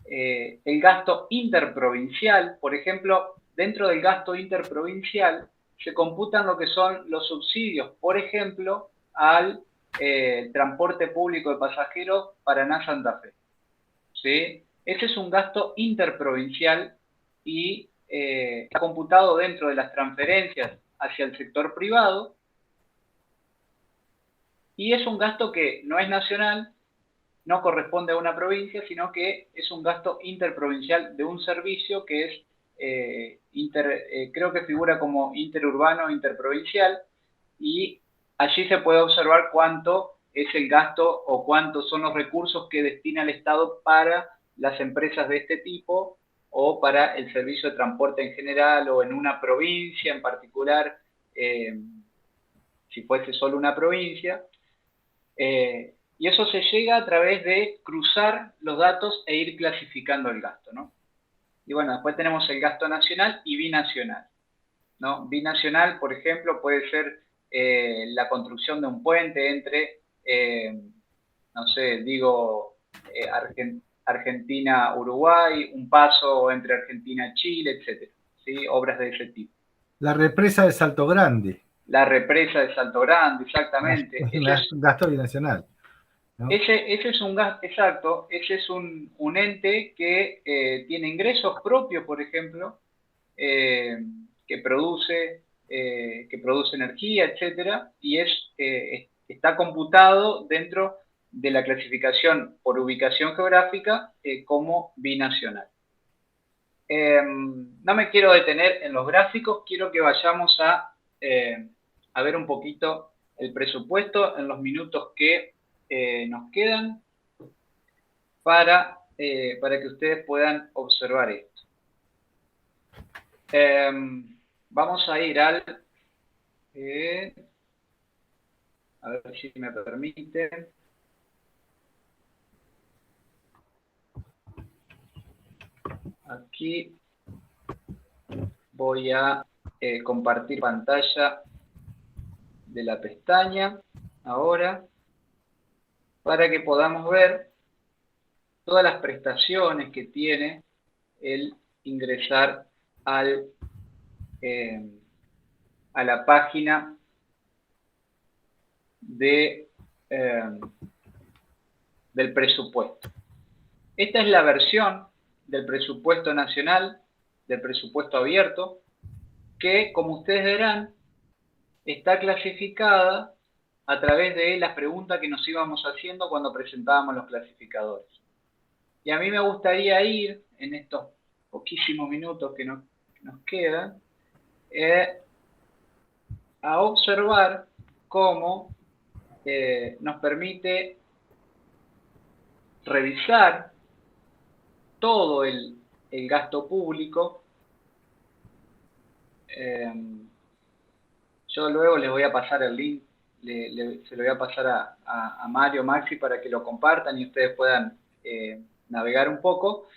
el gasto interprovincial, por ejemplo, dentro del gasto interprovincial se computan lo que son los subsidios, por ejemplo, al transporte público de pasajeros Paraná-Santa Fe, ¿sí? Ese es un gasto interprovincial y está computado dentro de las transferencias hacia el sector privado y es un gasto que no es nacional, no corresponde a una provincia, sino que es un gasto interprovincial de un servicio que es, creo que figura como interurbano o interprovincial, y allí se puede observar cuánto es el gasto o cuántos son los recursos que destina el Estado para las empresas de este tipo o para el servicio de transporte en general o en una provincia en particular, si fuese solo una provincia. Y eso se llega a través de cruzar los datos e ir clasificando el gasto, ¿no? Y bueno, después tenemos el gasto nacional y binacional, ¿no? Binacional, por ejemplo, puede ser la construcción de un puente entre, no sé, digo, Argentina-Uruguay, un paso entre Argentina-Chile, etc. ¿Sí? Obras de ese tipo. La represa de Salto Grande. La represa de Salto Grande, exactamente. Un gasto binacional, ¿no? Ese es un gasto, exacto, ese es un ente que tiene ingresos propios, por ejemplo, que produce energía, etcétera, y está computado dentro de la clasificación por ubicación geográfica como binacional. No me quiero detener en los gráficos, quiero que vayamos a ver un poquito el presupuesto en los minutos que nos quedan para que ustedes puedan observar esto. Vamos a ir al... a ver si me permite. Aquí voy a compartir pantalla de la pestaña ahora para que podamos ver todas las prestaciones que tiene el ingresar a la página del presupuesto. Esta es la versión del presupuesto nacional, del presupuesto abierto, que, como ustedes verán, está clasificada a través de las preguntas que nos íbamos haciendo cuando presentábamos los clasificadores. Y a mí me gustaría ir, en estos poquísimos minutos que nos quedan, a observar cómo nos permite revisar todo el gasto público. Yo luego les voy a pasar el link, se lo voy a pasar a Mario, Maxi, para que lo compartan y ustedes puedan navegar un poco.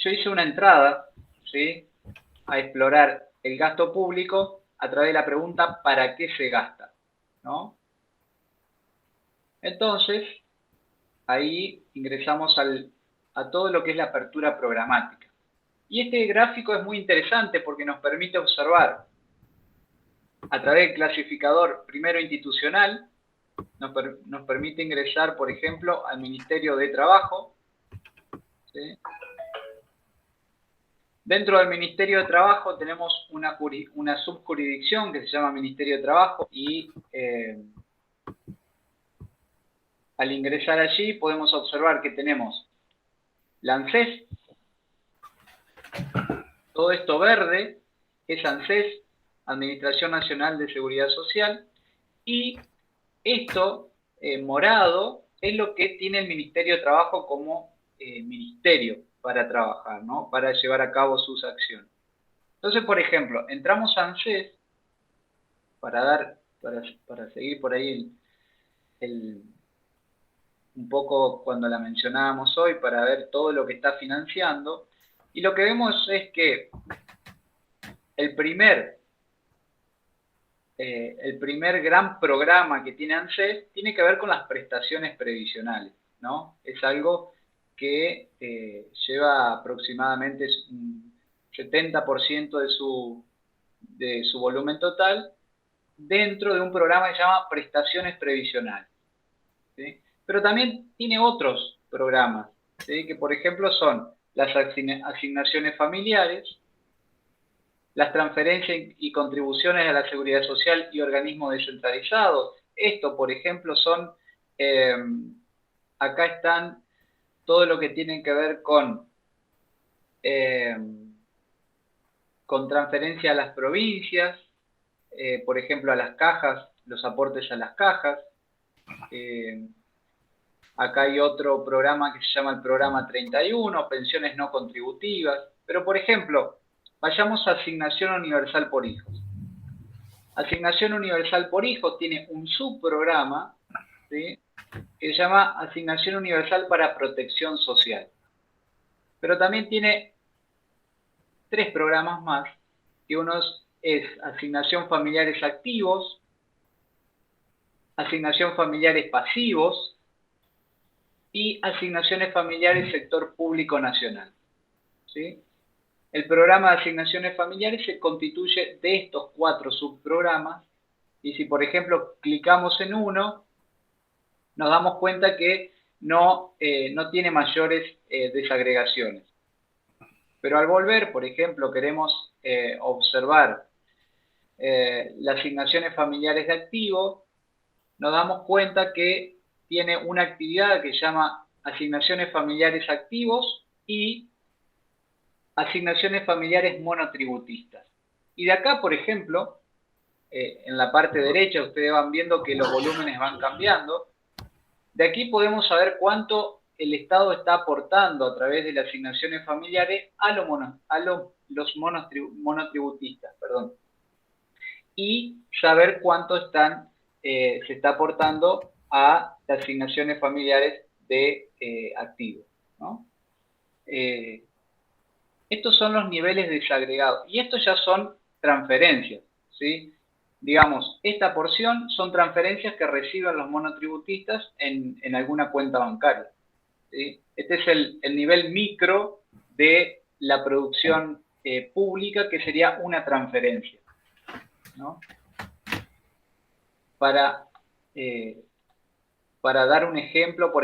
Yo hice una entrada, ¿sí?, a explorar el gasto público a través de la pregunta ¿para qué se gasta?, ¿no? Entonces, ahí ingresamos a todo lo que es la apertura programática. Y este gráfico es muy interesante porque nos permite observar a través del clasificador primero institucional, nos permite ingresar, por ejemplo, al Ministerio de Trabajo, ¿sí? Dentro del Ministerio de Trabajo tenemos una subjurisdicción que se llama Ministerio de Trabajo y al ingresar allí podemos observar que tenemos la ANSES, todo esto verde es ANSES, Administración Nacional de Seguridad Social, y esto morado es lo que tiene el Ministerio de Trabajo como ministerio para trabajar, ¿no?, para llevar a cabo sus acciones. Entonces, por ejemplo, entramos a ANSES para seguir por ahí un poco cuando la mencionábamos hoy, para ver todo lo que está financiando, y lo que vemos es que el primer gran programa que tiene ANSES tiene que ver con las prestaciones previsionales, ¿no? Es algo que lleva aproximadamente un 70% de su volumen total dentro de un programa que se llama prestaciones previsionales, ¿sí? Pero también tiene otros programas, ¿sí?, que por ejemplo son las asignaciones familiares, las transferencias y contribuciones a la seguridad social y organismos descentralizados. Esto, por ejemplo, son, acá están todo lo que tiene que ver con transferencia a las provincias, por ejemplo, a las cajas, los aportes a las cajas. Acá hay otro programa que se llama el programa 31, pensiones no contributivas. Pero, por ejemplo, vayamos a Asignación Universal por Hijos. Asignación Universal por Hijos tiene un subprograma, ¿sí?, que se llama Asignación Universal para Protección Social. Pero también tiene 3 programas más, que uno es Asignación Familiares Activos, Asignación Familiares Pasivos y Asignaciones Familiares Sector Público Nacional, ¿sí? El programa de asignaciones familiares se constituye de estos 4 subprogramas, y si por ejemplo clicamos en uno, nos damos cuenta que no tiene mayores desagregaciones. Pero al volver, por ejemplo, queremos observar las asignaciones familiares de activo, nos damos cuenta que tiene una actividad que se llama asignaciones familiares activos y asignaciones familiares monotributistas. Y de acá, por ejemplo, en la parte derecha ustedes van viendo que los volúmenes van cambiando. De aquí podemos saber cuánto el Estado está aportando a través de las asignaciones familiares a los monotributistas, perdón. Y saber cuánto se está aportando a las asignaciones familiares de activos, ¿no? Estos son los niveles desagregados. Y estos ya son transferencias, ¿sí? Digamos, esta porción son transferencias que reciben los monotributistas en alguna cuenta bancaria, ¿sí? Este es el nivel micro de la producción pública, que sería una transferencia, ¿no? Para dar un ejemplo, por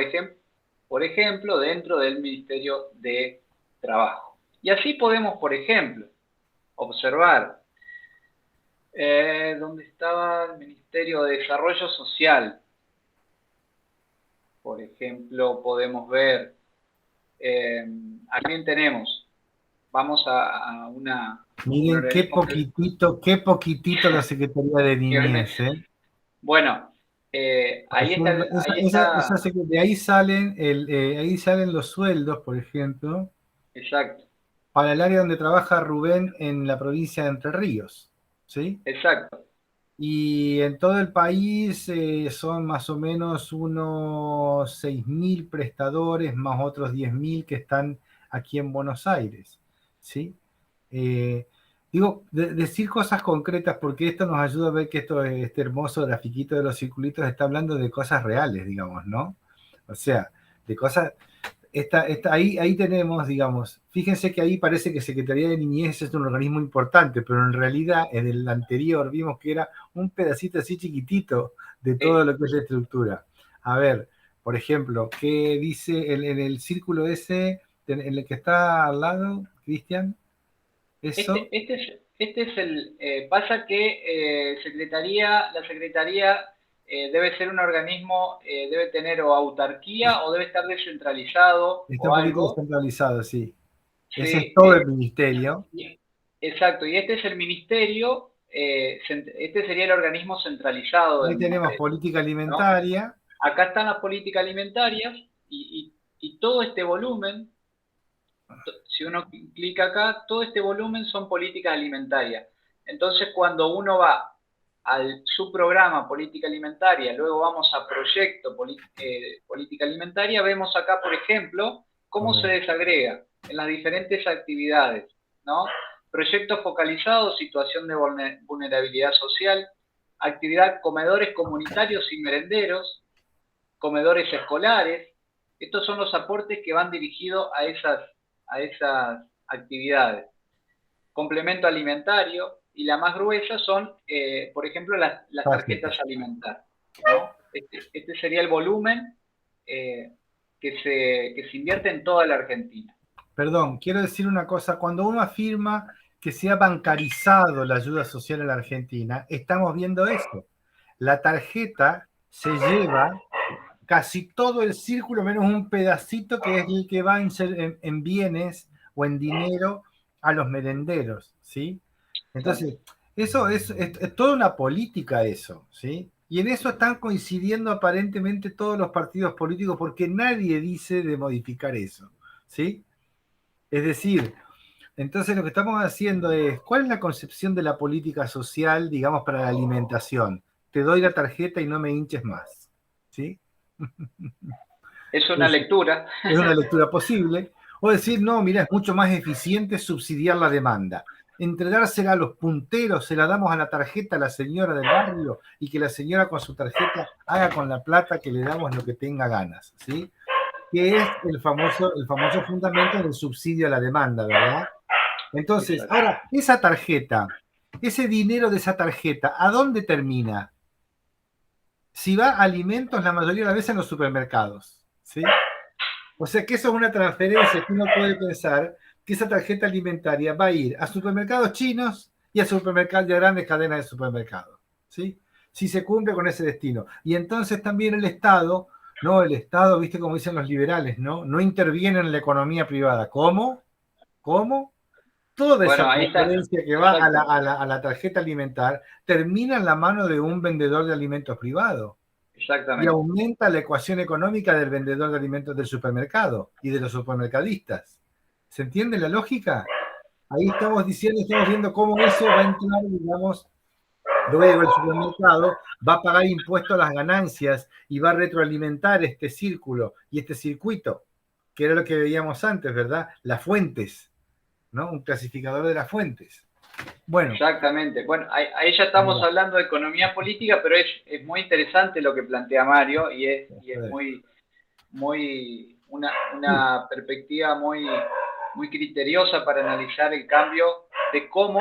ejemplo, dentro del Ministerio de Trabajo. Y así podemos, por ejemplo, observar ¿Dónde estaba el Ministerio de Desarrollo Social? Por ejemplo, podemos ver, aquí también tenemos, vamos a un Miren organismo qué poquitito la Secretaría de Niñez, ¿eh? Bueno, ahí está, De ahí salen los sueldos, por ejemplo, exacto, para el área donde trabaja Rubén en la provincia de Entre Ríos, ¿sí? exacto, Y en todo el país son más o menos unos 6.000 prestadores, más otros 10.000 que están aquí en Buenos Aires, ¿sí? Eh, decir cosas concretas porque esto nos ayuda a ver que este hermoso grafiquito de los circulitos está hablando de cosas reales, digamos, ¿no? O sea, de cosas ahí tenemos, digamos, fíjense que ahí parece que Secretaría de Niñez es un organismo importante, pero en realidad en el anterior vimos que era un pedacito así chiquitito de todo lo que es la estructura. A ver, por ejemplo, ¿qué dice en el círculo ese, en el que está al lado, Cristian? Eso. Este es el, pasa que la Secretaría debe ser un organismo, debe tener o autarquía o debe estar descentralizado Está o un poquito algo. descentralizado, sí. Ese es Sí, todo el ministerio. exacto, y este es el ministerio, este sería el organismo centralizado Ahí del tenemos ministerio, política ¿no? alimentaria. Acá están las políticas alimentarias y todo este volumen, si uno clica acá, todo este volumen son políticas alimentarias. Entonces, cuando uno va al subprograma política alimentaria, luego vamos a proyecto política alimentaria, vemos acá, por ejemplo, cómo se desagrega en las diferentes actividades, ¿no? Proyectos focalizados, situación de vulnerabilidad social, actividad comedores comunitarios y merenderos, comedores escolares. Estos son los aportes que van dirigidos a esas actividades. Complemento alimentario, y la más gruesa son, por ejemplo, las tarjetas alimentarias, ¿no? Este sería el volumen que se invierte en toda la Argentina. Perdón, quiero decir una cosa. Cuando uno afirma que se ha bancarizado la ayuda social en la Argentina, estamos viendo esto. La tarjeta se lleva casi todo el círculo, menos un pedacito que es el que va en bienes o en dinero a los merenderos, ¿sí? Entonces, eso es toda una política eso, ¿sí? Y en eso están coincidiendo aparentemente todos los partidos políticos porque nadie dice de modificar eso, ¿sí? Es decir, entonces lo que estamos haciendo es, ¿cuál es la concepción de la política social, digamos, para la alimentación? Te doy la tarjeta y no me hinches más, ¿sí? Es una lectura. Es una lectura posible. O decir, no, mira, es mucho más eficiente subsidiar la demanda. Entregársela a los punteros, se la damos a la tarjeta a la señora del barrio y que la señora con su tarjeta haga con la plata que le damos lo que tenga ganas, ¿sí? Que es el famoso fundamento del subsidio a la demanda, ¿verdad? Entonces, ahora, esa tarjeta, ese dinero de esa tarjeta, ¿a dónde termina? Si va a alimentos, la mayoría de las veces en los supermercados, ¿sí? O sea que eso es una transferencia que uno puede pensar que esa tarjeta alimentaria va a ir a supermercados chinos y a supermercados de grandes cadenas de supermercados, ¿sí? Si se cumple con ese destino. Y entonces también el Estado, ¿no? El Estado, viste como dicen los liberales, ¿no? No interviene en la economía privada. ¿Cómo? ¿Cómo? Toda esa transferencia que va a la tarjeta alimentar termina en la mano de un vendedor de alimentos privado. Exactamente. Y aumenta la ecuación económica del vendedor de alimentos del supermercado y de los supermercadistas. ¿Se entiende la lógica? Ahí estamos viendo cómo eso va a entrar, digamos, luego el supermercado va a pagar impuestos a las ganancias y va a retroalimentar este círculo y este circuito, que era lo que veíamos antes, ¿verdad? Las fuentes, ¿no? Un clasificador de las fuentes. Bueno. Exactamente. Bueno, ahí ya estamos hablando de economía política, pero es muy interesante lo que plantea Mario y es una perspectiva muy criteriosa para analizar el cambio de cómo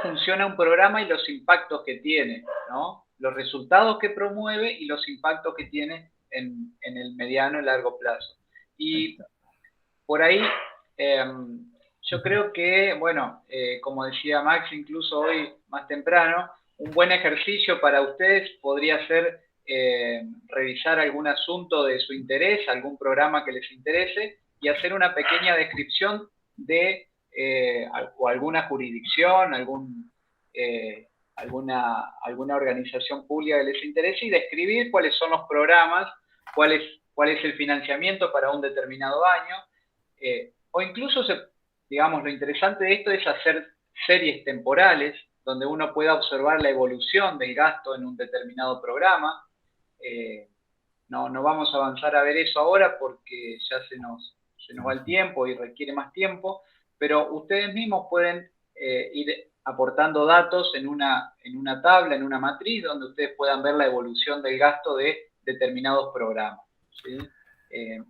funciona un programa y los impactos que tiene, ¿no? Los resultados que promueve y los impactos que tiene en el mediano y largo plazo. Y por ahí yo creo que, bueno, como decía Max incluso hoy más temprano, un buen ejercicio para ustedes podría ser revisar algún asunto de su interés, algún programa que les interese, y hacer una pequeña descripción de o alguna jurisdicción, alguna organización pública que les interese, y describir cuáles son los programas, cuál es el financiamiento para un determinado año, o incluso, digamos, lo interesante de esto es hacer series temporales, donde uno pueda observar la evolución del gasto en un determinado programa. No vamos a avanzar a ver eso ahora porque ya se nos va el tiempo y requiere más tiempo, pero ustedes mismos pueden ir aportando datos en una tabla, en una matriz, donde ustedes puedan ver la evolución del gasto de determinados programas, ¿sí?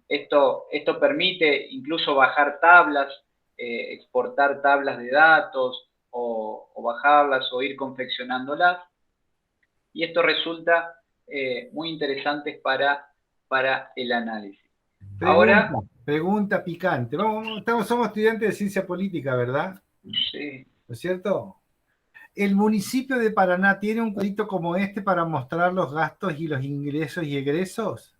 Esto permite incluso bajar tablas, exportar tablas de datos, o bajarlas o ir confeccionándolas, y esto resulta muy interesante para el análisis. Pregunta picante. Somos estudiantes de ciencia política, ¿verdad? Sí. ¿No es cierto? ¿El municipio de Paraná tiene un cuadrito como este para mostrar los gastos y los ingresos y egresos?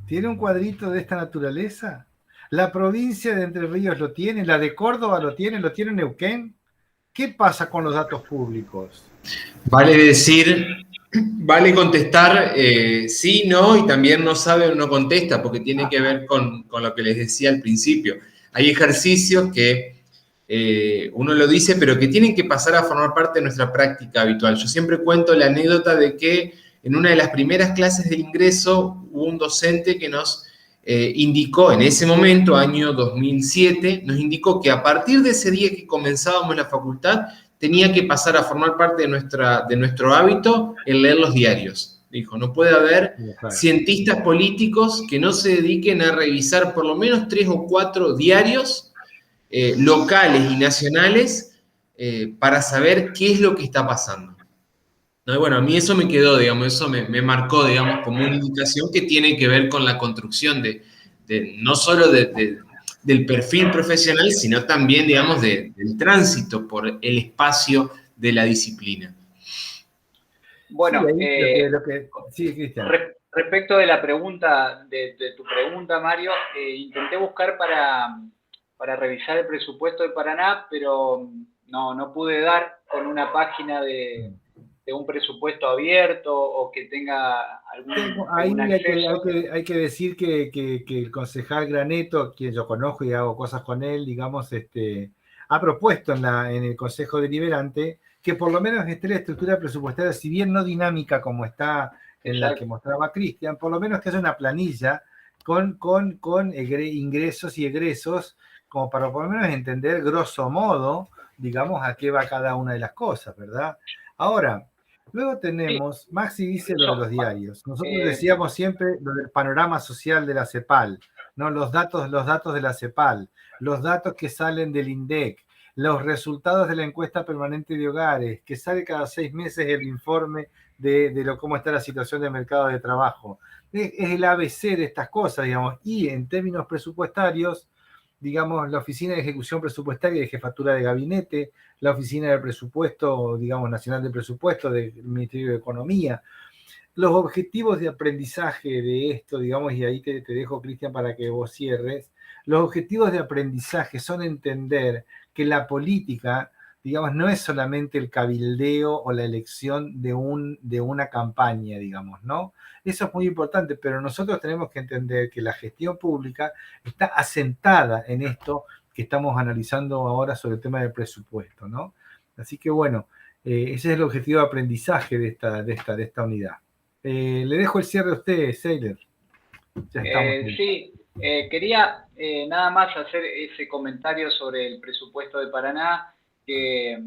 ¿Tiene un cuadrito de esta naturaleza? ¿La provincia de Entre Ríos lo tiene? ¿La de Córdoba lo tiene? ¿Lo tiene Neuquén? ¿Qué pasa con los datos públicos? Vale contestar sí, no, y también no sabe o no contesta, porque tiene que ver con lo que les decía al principio. Hay ejercicios que uno lo dice, pero que tienen que pasar a formar parte de nuestra práctica habitual. Yo siempre cuento la anécdota de que en una de las primeras clases del ingreso hubo un docente que nos indicó, en ese momento, año 2007, nos indicó que a partir de ese día que comenzábamos la facultad, tenía que pasar a formar parte de nuestro hábito el leer los diarios. Dijo, no puede haber cientistas políticos que no se dediquen a revisar por lo menos 3 o 4 diarios locales y nacionales para saber qué es lo que está pasando. ¿No? Y bueno, a mí eso me quedó, digamos, eso me marcó, digamos, como una indicación que tiene que ver con la construcción no solo del perfil profesional, sino también, digamos, del tránsito por el espacio de la disciplina. Bueno, sí, Cristian. Respecto de la pregunta, de tu pregunta, Mario, intenté buscar para revisar el presupuesto de Paraná, pero no pude dar con una página de un presupuesto abierto o que tenga algún acceso. Hay que decir que el concejal Graneto, quien yo conozco y hago cosas con él, digamos, ha propuesto en el Consejo Deliberante que por lo menos esté la estructura presupuestaria, si bien no dinámica como está en la que mostraba Cristian, por lo menos que haya una planilla con ingresos y egresos, como para por lo menos entender grosso modo, digamos, a qué va cada una de las cosas, ¿verdad? Ahora, luego tenemos, Maxi dice lo de los diarios. Nosotros decíamos siempre lo del panorama social de la CEPAL, ¿no? Los datos de la CEPAL, los datos que salen del INDEC, los resultados de la encuesta permanente de hogares, que sale cada 6 meses el informe de cómo está la situación del mercado de trabajo. Es el ABC de estas cosas, digamos, y en términos presupuestarios, digamos, la Oficina de Ejecución Presupuestaria y de Jefatura de Gabinete, la Oficina de Presupuesto, digamos, Nacional de Presupuesto del Ministerio de Economía. Los objetivos de aprendizaje de esto, digamos, y ahí te dejo, Cristian, para que vos cierres, los objetivos de aprendizaje son entender que la política, digamos, no es solamente el cabildeo o la elección de una campaña, digamos, ¿no? Eso es muy importante, pero nosotros tenemos que entender que la gestión pública está asentada en esto que estamos analizando ahora sobre el tema del presupuesto, ¿no? Así que bueno, ese es el objetivo de aprendizaje de esta unidad. Le dejo el cierre a usted, Seiler. Ya estamos. Sí, quería nada más hacer ese comentario sobre el presupuesto de Paraná, que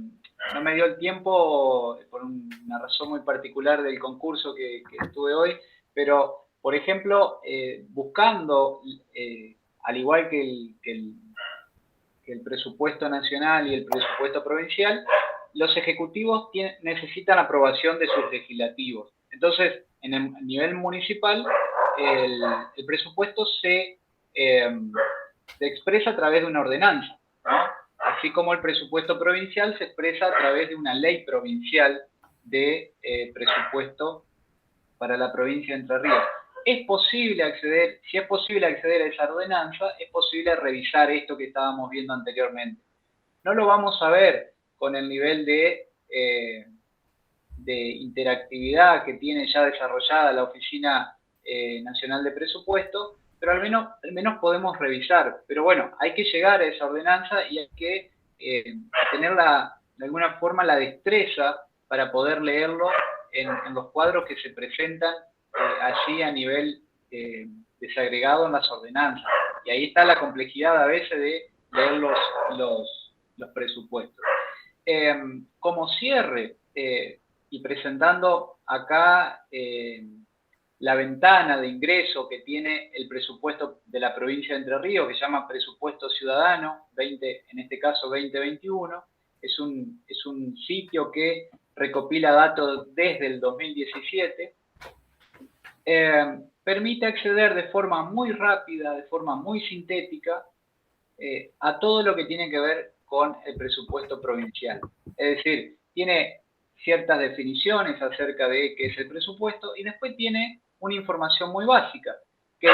no me dio el tiempo por una razón muy particular del concurso que estuve hoy, pero, por ejemplo, buscando, al igual que el presupuesto nacional y el presupuesto provincial, los ejecutivos necesitan aprobación de sus legislativos. Entonces, en el nivel municipal, el presupuesto se expresa a través de una ordenanza, ¿no? Así como el presupuesto provincial se expresa a través de una ley provincial de presupuesto para la provincia de Entre Ríos. Es posible acceder, si es posible acceder a esa ordenanza, es posible revisar esto que estábamos viendo anteriormente. No lo vamos a ver con el nivel de interactividad que tiene ya desarrollada la Oficina Nacional de Presupuesto, pero al menos podemos revisar. Pero bueno, hay que llegar a esa ordenanza y hay que tener de alguna forma la destreza para poder leerlo en los cuadros que se presentan allí a nivel desagregado en las ordenanzas. Y ahí está la complejidad a veces de leer los presupuestos. Como cierre, y presentando acá la ventana de ingreso que tiene el presupuesto de la provincia de Entre Ríos, que se llama Presupuesto Ciudadano, en este caso 2021, es un sitio que recopila datos desde el 2017, permite acceder de forma muy rápida, de forma muy sintética, a todo lo que tiene que ver con el presupuesto provincial. Es decir, tiene ciertas definiciones acerca de qué es el presupuesto y después tiene una información muy básica, que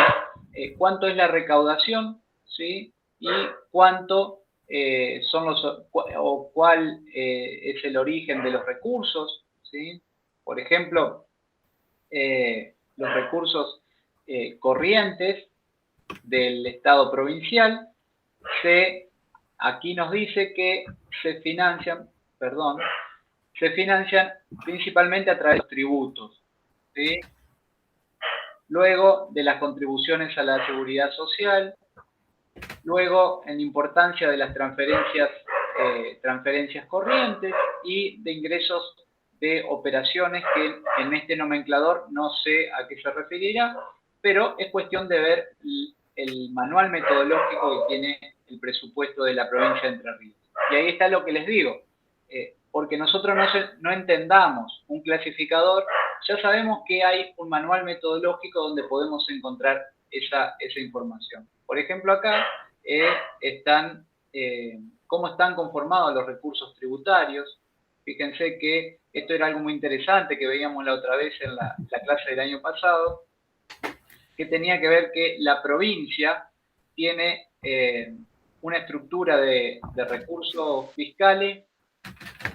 es cuánto es la recaudación, ¿sí? Y cuánto cuál es el origen de los recursos, ¿sí? Por ejemplo, los recursos corrientes del Estado provincial aquí nos dice que se financian principalmente a través de los tributos, ¿sí? Luego de las contribuciones a la seguridad social, luego en la importancia de las transferencias corrientes y de ingresos de operaciones que en este nomenclador no sé a qué se referirá, pero es cuestión de ver el manual metodológico que tiene el presupuesto de la provincia de Entre Ríos. Y ahí está lo que les digo, porque nosotros no entendamos un clasificador, ya sabemos que hay un manual metodológico donde podemos encontrar esa información. Por ejemplo, acá cómo están conformados los recursos tributarios. Fíjense que esto era algo muy interesante que veíamos la otra vez en la clase del año pasado, que tenía que ver que la provincia tiene una estructura de recursos fiscales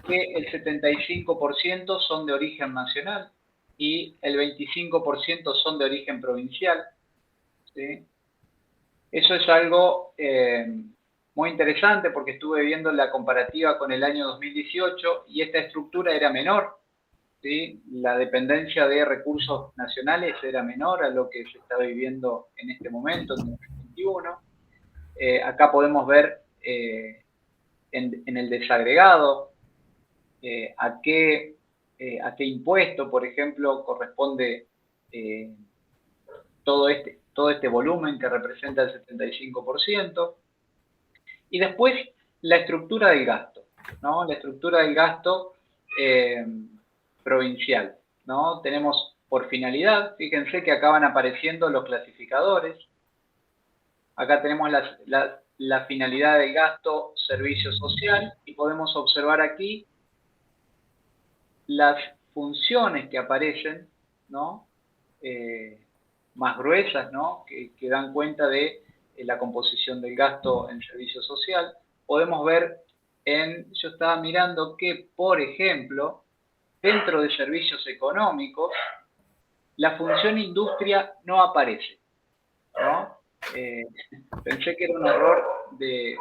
que el 75% son de origen nacional y el 25% son de origen provincial, ¿sí? Eso es algo muy interesante porque estuve viendo la comparativa con el año 2018 y esta estructura era menor, ¿sí? La dependencia de recursos nacionales era menor a lo que se está viviendo en este momento, en 2021. Acá podemos ver en el desagregado a qué impuesto, por ejemplo, corresponde todo este volumen que representa el 75%. Y después la estructura del gasto, ¿no? La estructura del gasto provincial, ¿no? Tenemos por finalidad, fíjense que acá van apareciendo los clasificadores. Acá tenemos la finalidad del gasto servicio social y podemos observar aquí las funciones que aparecen, ¿no? Más gruesas, ¿no? Que dan cuenta de la composición del gasto en servicio social. Podemos ver yo estaba mirando que, por ejemplo, dentro de servicios económicos, la función industria no aparece, ¿no? Pensé que era un error de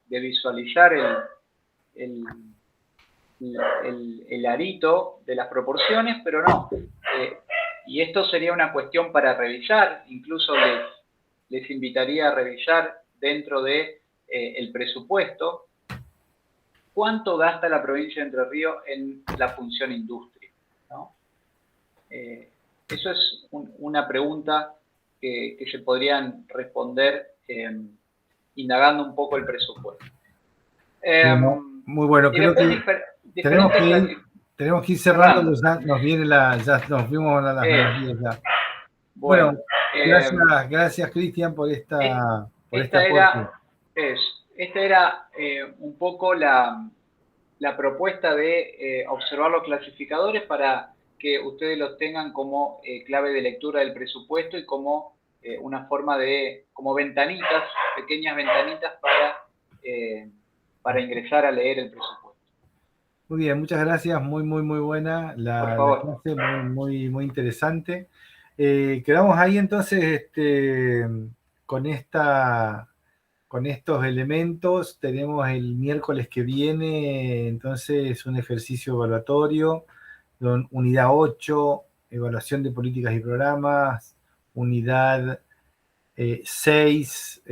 visualizar el arito de las proporciones, pero no. Y esto sería una cuestión para revisar, incluso les invitaría a revisar dentro de el presupuesto cuánto gasta la provincia de Entre Ríos en la función industria, ¿no? Eso es una pregunta que se podrían responder indagando un poco el presupuesto. Muy bueno, creo que tenemos que ir cerrando, ya nos vimos a las medidas ya. Bueno, gracias Cristian por este aporte. Esta era un poco la propuesta de observar los clasificadores para que ustedes los tengan como clave de lectura del presupuesto y como una forma de, como ventanitas, pequeñas ventanitas para ingresar a leer el presupuesto. Muy bien, muchas gracias, muy buena la clase, muy interesante. Quedamos ahí entonces con estos elementos. Tenemos el miércoles que viene entonces un ejercicio evaluatorio, unidad 8, evaluación de políticas y programas, unidad 6,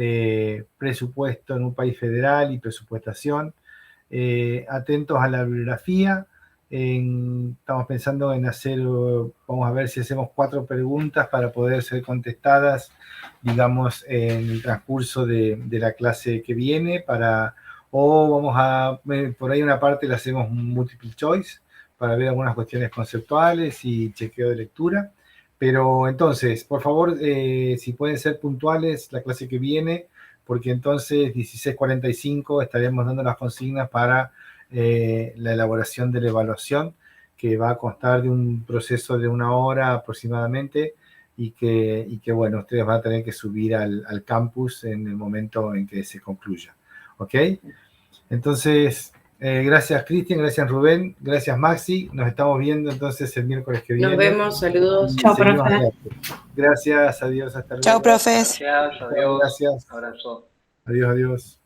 presupuesto en un país federal y presupuestación. Atentos a la bibliografía. Estamos pensando en vamos a ver si hacemos 4 preguntas para poder ser contestadas, digamos, en el transcurso de la clase que viene, por ahí una parte la hacemos multiple choice, para ver algunas cuestiones conceptuales y chequeo de lectura. Pero entonces, por favor, si pueden ser puntuales la clase que viene, porque entonces 16:45 estaremos dando las consignas para la elaboración de la evaluación, que va a constar de un proceso de 1 hora aproximadamente y que bueno, ustedes van a tener que subir al campus en el momento en que se concluya. ¿Ok? Entonces, gracias Cristian, gracias Rubén, gracias Maxi. Nos estamos viendo entonces el miércoles que viene. Nos vemos, saludos. Chao, profe. Gracias, adiós, hasta luego. Chao, profes. Gracias, adiós. Gracias. Abrazo. Adiós.